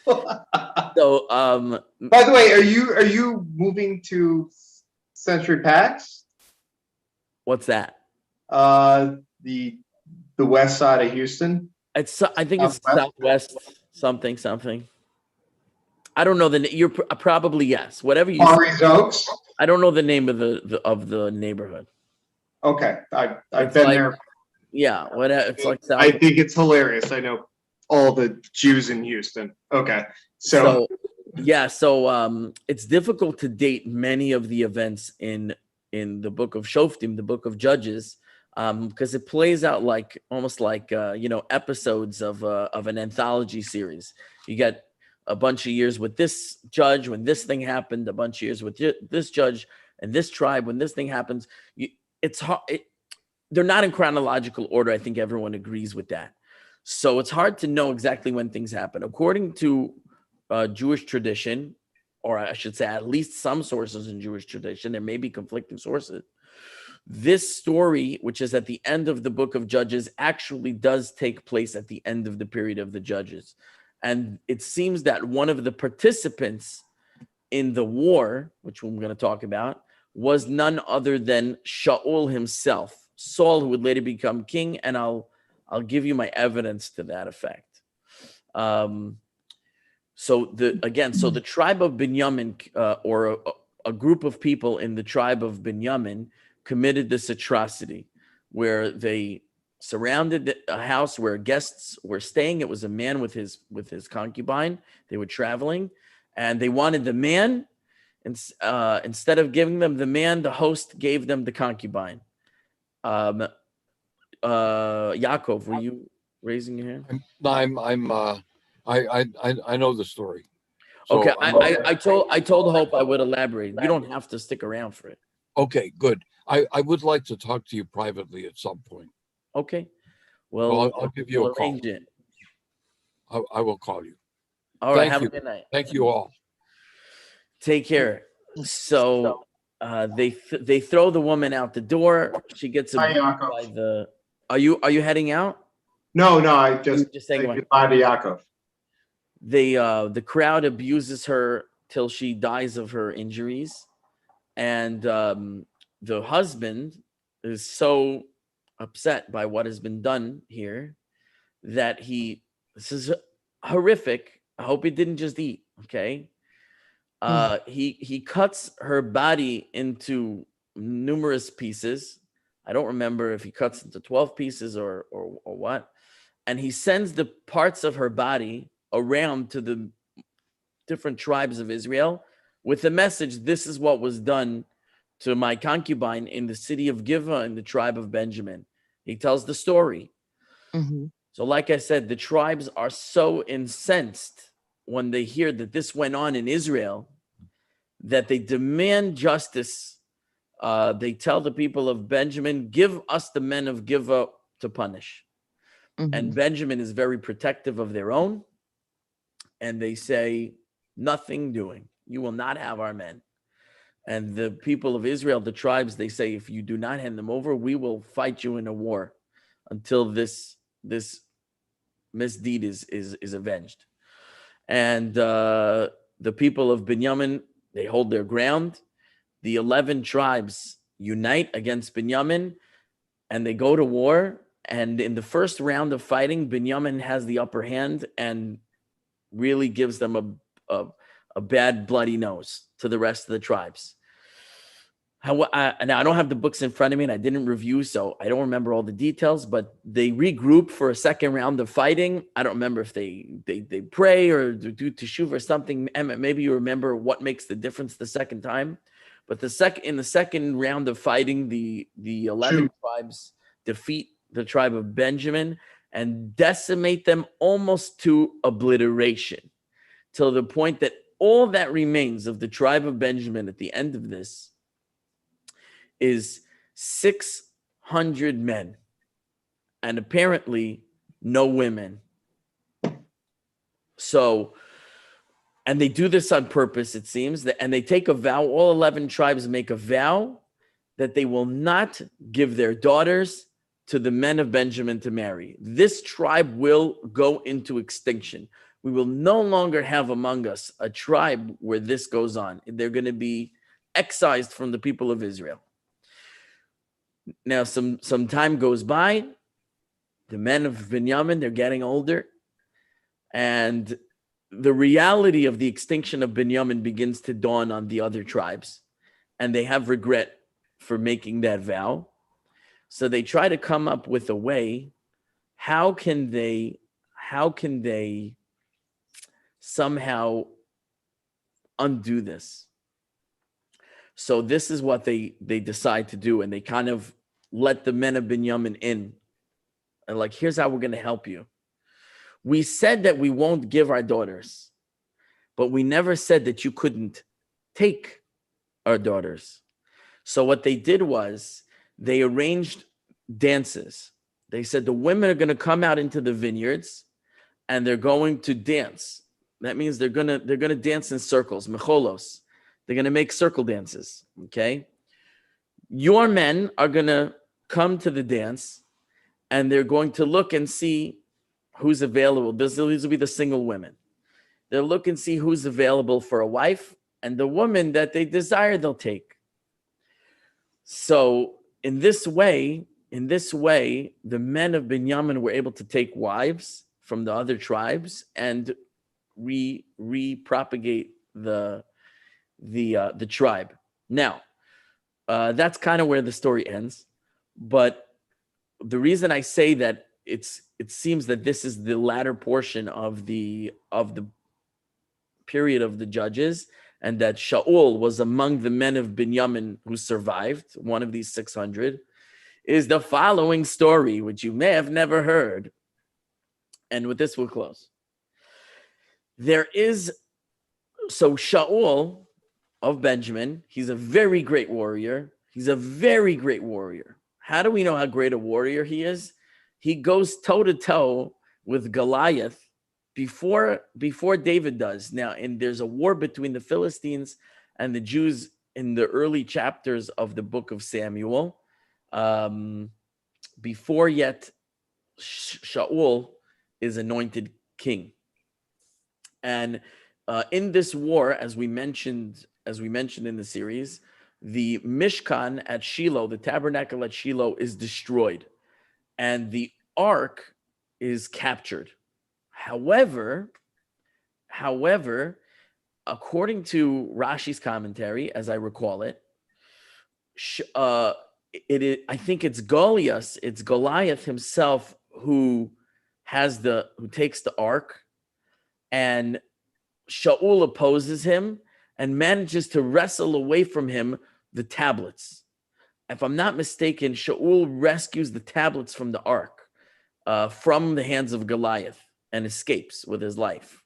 So, by the way, are you moving to Century Pax? What's that? The west side of Houston. I think it's Southwest something. I don't know you're probably yes. Whatever you. Maurice Oaks. I don't know the name of the neighborhood. Okay, I've been there. Yeah, whatever. It's like I think it's hilarious. I know all the Jews in Houston. Okay, so it's difficult to date many of the events in the book of Shoftim, the book of Judges, because it plays out almost like episodes of an anthology series. You get a bunch of years with this judge when this thing happened, a bunch of years with this judge and this tribe when this thing happens. It's hard. They're not in chronological order. I think everyone agrees with that. So it's hard to know exactly when things happen. According to Jewish tradition, or I should say at least some sources in Jewish tradition, there may be conflicting sources. This story, which is at the end of the book of Judges, actually does take place at the end of the period of the Judges. And it seems that one of the participants in the war, which we're going to talk about, was none other than Shaul himself, Saul, who would later become king. And I'll give you my evidence to that effect. So the tribe of Binyamin, or a group of people in the tribe of Binyamin, committed this atrocity where they surrounded a house where guests were staying. It was a man with his concubine. They were traveling, and they wanted the man. Instead of giving them the man, the host gave them the concubine. Yaakov, were you raising your hand? I know the story. So Okay, I told Hope I would elaborate. You don't have to stick around for it. Okay, good. I would like to talk to you privately at some point. Okay. Well, I'll give you a call. arrange it. I will call you. All right. Thank Have you. a good night. Thank you all. Take care. So they throw the woman out the door. She gets abused by the. Are you heading out? No, I just saying say goodbye to Yaakov. The crowd abuses her till she dies of her injuries, and the husband is so upset by what has been done here that this is horrific. I hope he didn't just eat. Okay. He cuts her body into numerous pieces. I don't remember if he cuts into 12 pieces or what. And he sends the parts of her body around to the different tribes of Israel with the message, this is what was done to my concubine in the city of Giva in the tribe of Benjamin. He tells the story. Mm-hmm. So like I said, the tribes are so incensed when they hear that this went on in Israel that they demand justice. They tell the people of Benjamin, give us the men of Giva to punish. Mm-hmm. And Benjamin is very protective of their own. And they say, nothing doing. You will not have our men. And the people of Israel, the tribes, they say, if you do not hand them over, we will fight you in a war until this misdeed is avenged. And the people of Binyamin, they hold their ground. The 11 tribes unite against Binyamin, and they go to war. And in the first round of fighting, Binyamin has the upper hand and really gives them a bad bloody nose to the rest of the tribes. Now, I don't have the books in front of me, and I didn't review, so I don't remember all the details, but they regroup for a second round of fighting. I don't remember if they pray or do teshuva or something. Emma, maybe you remember what makes the difference the second time. But in the second round of fighting, the 11 tribes defeat the tribe of Benjamin and decimate them almost to obliteration, till the point that all that remains of the tribe of Benjamin at the end of this is 600 men, and apparently no women. So, and they do this on purpose, it seems, and they take a vow, all 11 tribes make a vow that they will not give their daughters to the men of Benjamin to marry. This tribe will go into extinction. We will no longer have among us a tribe where this goes on. They're going to be excised from the people of Israel. Now, some time goes by. The men of Binyamin, they're getting older. And the reality of the extinction of Binyamin begins to dawn on the other tribes. And they have regret for making that vow. So they try to come up with a way. How can they somehow undo this? So this is what they decide to do, and they kind of let the men of Binyamin in. And like, here's how we're going to help you. We said that we won't give our daughters, but we never said that you couldn't take our daughters. So what they did was they arranged dances. They said the women are going to come out into the vineyards and they're going to dance That means they're gonna dance in circles, mecholos. They're gonna make circle dances. Okay. Your men are gonna come to the dance, and they're going to look and see who's available. These will be the single women. They'll look and see who's available for a wife, and the woman that they desire, they'll take. So in this way, the men of Binyamin were able to take wives from the other tribes and repropagate the tribe. Now, that's kind of where the story ends. But the reason I say that it seems that this is the latter portion of the period of the judges, and that Shaul was among the men of Binyamin who survived, one of these 600, is the following story, which you may have never heard. And with this, we'll close. So Shaul of Benjamin, he's a very great warrior. How do we know how great a warrior he is? He goes toe-to-toe with Goliath before David does. Now, and there's a war between the Philistines and the Jews in the early chapters of the book of Samuel, before yet Shaul is anointed king. And in this war, as we mentioned in the series, the Mishkan at Shiloh, the tabernacle at Shiloh, is destroyed, and the ark is captured. However, according to Rashi's commentary, as I recall it, I think it's Goliath himself who takes the ark, and Shaul opposes him and manages to wrestle away from him the tablets. If I'm not mistaken, Shaul rescues the tablets from the ark from the hands of Goliath and escapes with his life.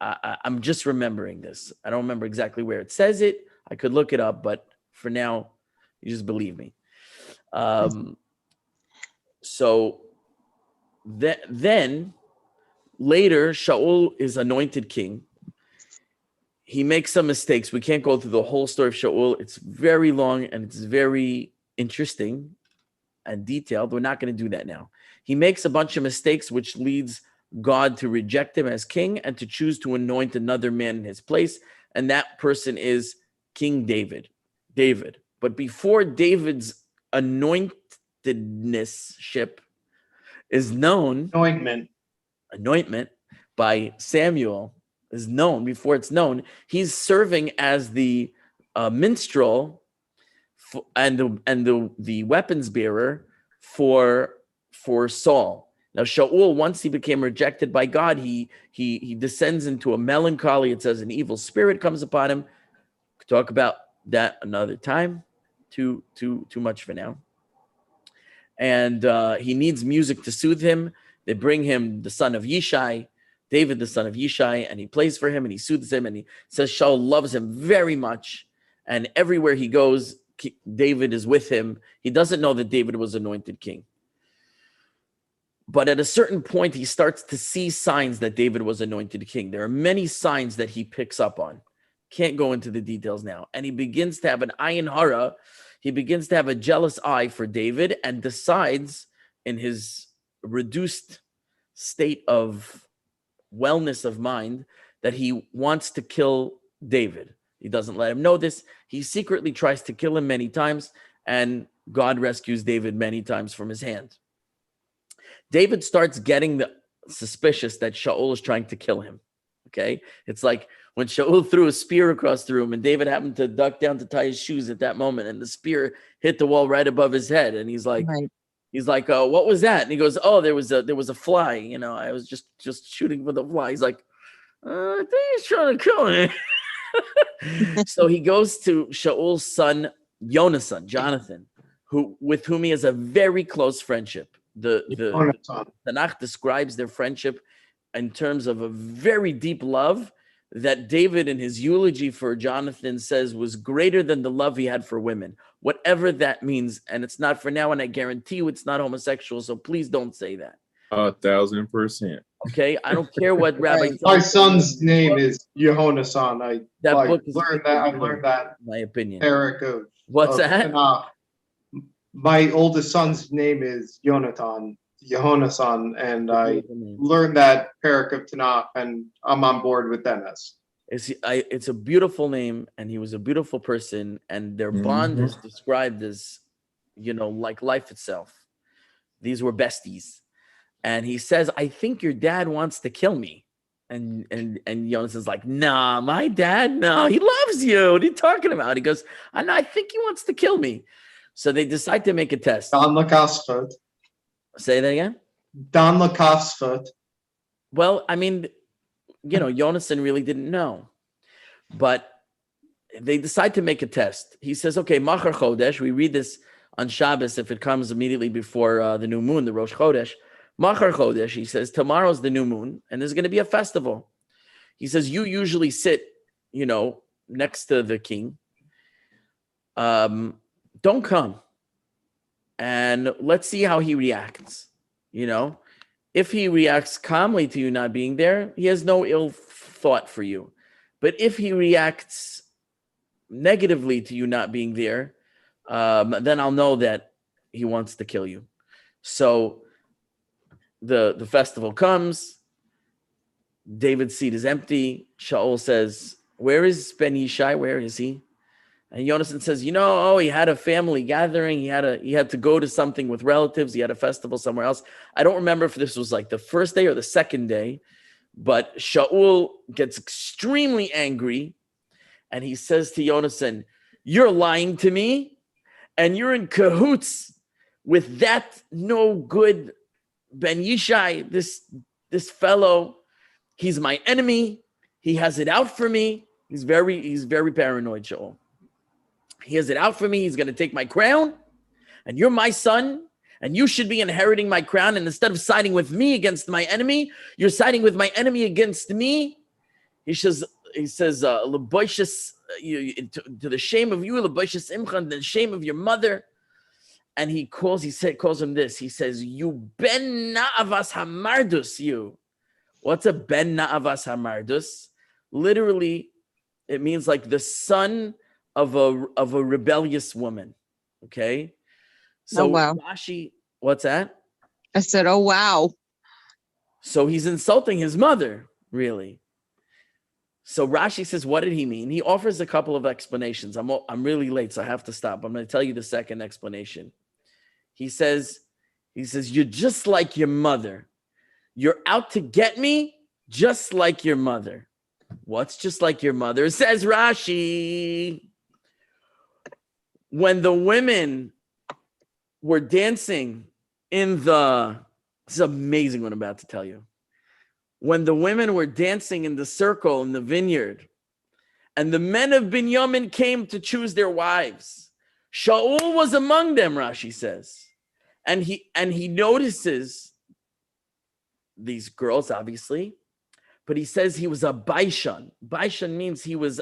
I'm just remembering this. I don't remember exactly where it says it. I could look it up, but for now, you just believe me. So then later, Shaul is anointed king. He makes some mistakes. We can't go through the whole story of Shaul. It's very long and it's very interesting and detailed. We're not going to do that now. He makes a bunch of mistakes, which leads God to reject him as king and to choose to anoint another man in his place. And that person is King David. But before David's anointedness-ship is known, anointment by Samuel is known, before it's known, he's serving as the minstrel and the weapons bearer for Saul. Now, Shaul, once he became rejected by God, he descends into a melancholy. It says an evil spirit comes upon him. We'll talk about that another time. Too much for now. And he needs music to soothe him. They bring him the son of Yishai, David, the son of Yishai, and he plays for him and he soothes him, and he says Shaul loves him very much. And everywhere he goes, David is with him. He doesn't know that David was anointed king. But at a certain point, he starts to see signs that David was anointed king. There are many signs that he picks up on. Can't go into the details now. And he begins to have an ayin hara. He begins to have a jealous eye for David and decides, in his reduced state of wellness of mind, that he wants to kill David. He doesn't let him know this. He secretly tries to kill him many times, and God rescues David many times from his hand. David starts getting suspicious that Shaul is trying to kill him. Okay? It's like when Shaul threw a spear across the room and David happened to duck down to tie his shoes at that moment, and the spear hit the wall right above his head, and he's like, Right. what was that? And he goes, oh, there was a fly. I was just shooting for the fly. He's like, I think he's trying to kill me. So he goes to Shaul's son, Jonathan, with whom he has a very close friendship. The Tanakh describes their friendship in terms of a very deep love that David, in his eulogy for Jonathan, says was greater than the love he had for women, whatever that means. And it's not for now, and I guarantee you it's not homosexual, so please don't say that. 1,000%. Okay, I don't care what Rabbi. My son's name is Yehonasan. I That book is learned that. I learned that my opinion. Eric of What's that? Tanakh. My oldest son's name is Yonatan, Yehonasan, and I learned that parak of Tanakh, and I'm on board with Dennis. It's a beautiful name, and he was a beautiful person, and their bond is described as, like life itself. These were besties. And he says, I think your dad wants to kill me. And Jonas's like, nah, my dad, no, he loves you. What are you talking about? He goes, I think he wants to kill me. So they decide to make a test. Dan Lakasfut. Say that again? Dan Lakasfut. Well, I mean, Yonasan really didn't know. But they decide to make a test. He says, okay, Machar Chodesh, we read this on Shabbos if it comes immediately before the new moon, the Rosh Chodesh. Machar Chodesh, he says, tomorrow's the new moon, and there's going to be a festival. He says, you usually sit, next to the king. Don't come. And let's see how he reacts. If he reacts calmly to you not being there, he has no ill thought for you. But if he reacts negatively to you not being there, then I'll know that he wants to kill you. So the festival comes. David's seat is empty. Shaul says, where is Ben Yishai? Where is he? And Yonasan says, he had a family gathering. He had to go to something with relatives. He had a festival somewhere else. I don't remember if this was like the first day or the second day, but Shaul gets extremely angry. And he says to Yonasan, you're lying to me, and you're in cahoots with that no good Ben Yishai, this fellow. He's my enemy. He has it out for me. He's very paranoid, Shaul. He has it out for me. He's going to take my crown, and you're my son, and you should be inheriting my crown. And instead of siding with me against my enemy, you're siding with my enemy against me. He says, "L'boishas, to the shame of you, l'boishas imcha, the shame of your mother." And he calls him this. He says, "You ben na'avas hamardus, you." What's a ben na'avas hamardus? Literally, it means like the son of a rebellious woman. Okay. So wow. Rashi, what's that? I said, oh, wow. So he's insulting his mother, really. So Rashi says, what did he mean? He offers a couple of explanations. I'm really late, so I have to stop. I'm going to tell you the second explanation. He says, you're just like your mother. You're out to get me just like your mother. What's just like your mother? It says Rashi, when the women were dancing this is amazing what I'm about to tell you. When the women were dancing in the circle in the vineyard, and the men of Binyamin came to choose their wives, Shaul was among them, Rashi says. And he notices these girls, obviously, but he says he was a baishan. Baishan means he was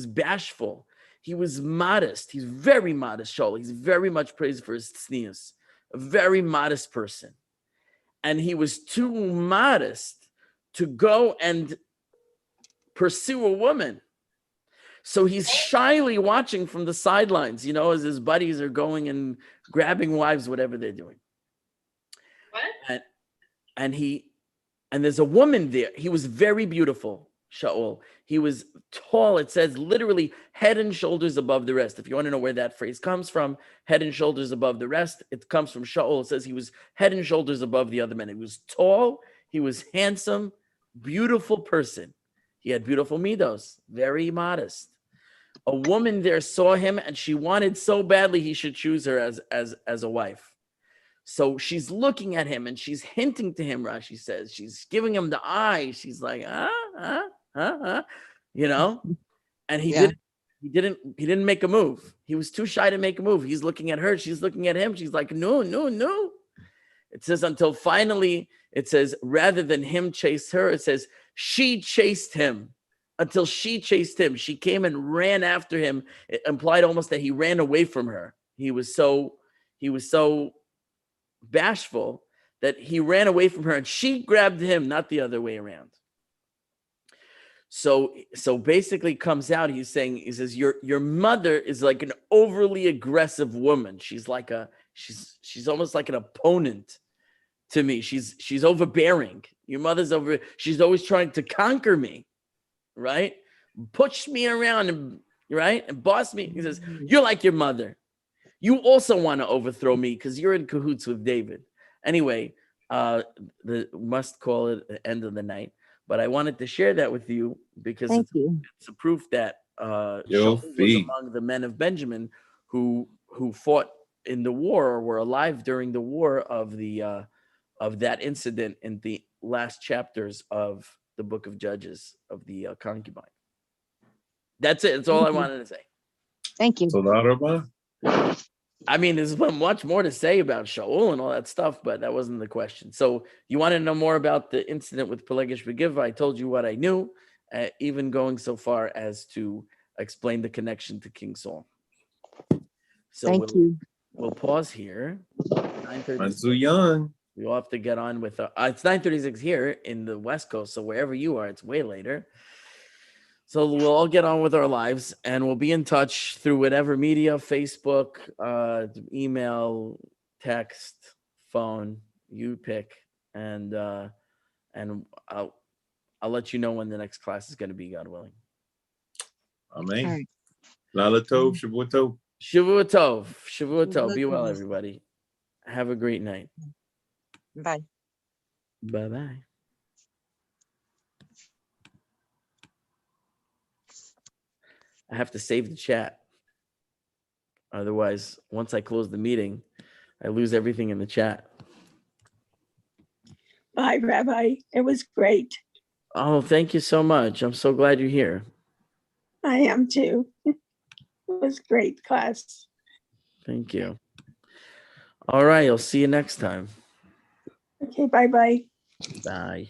bashful. He was modest. He's very modest, Shaul. He's very much praised for his tznius. A very modest person. And he was too modest to go and pursue a woman. So he's shyly watching from the sidelines, as his buddies are going and grabbing wives, whatever they're doing. What? And there's a woman there. He was very beautiful, Shaul. He was tall. It says literally head and shoulders above the rest. If you want to know where that phrase comes from, head and shoulders above the rest, it comes from Shaul. It says he was head and shoulders above the other men. He was tall. He was handsome, beautiful person. He had beautiful midos, very modest. A woman there saw him, and she wanted so badly he should choose her as a wife. So she's looking at him and she's hinting to him, Rashi says. She's giving him the eye. She's like, and he didn't make a move. He was too shy to make a move. He's looking at her. She's looking at him. She's like, no. It says until finally, it says, rather than him chase her, it says she chased him. Until she chased him. She came and ran after him. It implied almost that he ran away from her. He was so bashful that he ran away from her and she grabbed him, not the other way around. So basically comes out, he says, your mother is like an overly aggressive woman. She's like she's almost like an opponent to me. She's overbearing. Your mother's she's always trying to conquer me, right? Push me around and right and boss me. He says, you're like your mother. You also want to overthrow me because you're in cahoots with David. Anyway, must call it the end of the night. But I wanted to share that with you because it's a proof that Shaul was among the men of Benjamin who fought in the war or were alive during the war of that incident in the last chapters of the book of Judges of the concubine. That's it. That's all I wanted to say. Thank you. I mean, there's much more to say about Shaul and all that stuff, but that wasn't the question. So you want to know more about the incident with Pelegish Begiva? I told you what I knew, even going so far as to explain the connection to King Saul. So Thank you. We'll pause here. 9:36. I'm too young. We all have to get on with it's 9:36 here in the West Coast. So wherever you are, it's way later. So we'll all get on with our lives and we'll be in touch through whatever media, Facebook, email, text, phone, you pick. And I'll let you know when the next class is going to be, God willing. Amen. All right. Lala Tov, Shavua Tov. Shavua Tov. Shavua Tov. Be well, everybody. Have a great night. Bye. Bye-bye. I have to save the chat. Otherwise, once I close the meeting, I lose everything in the chat. Bye, Rabbi. It was great. Oh, thank you so much. I'm so glad you're here. I am too. It was great class. Thank you. All right. I'll see you next time. Okay, bye-bye. Bye.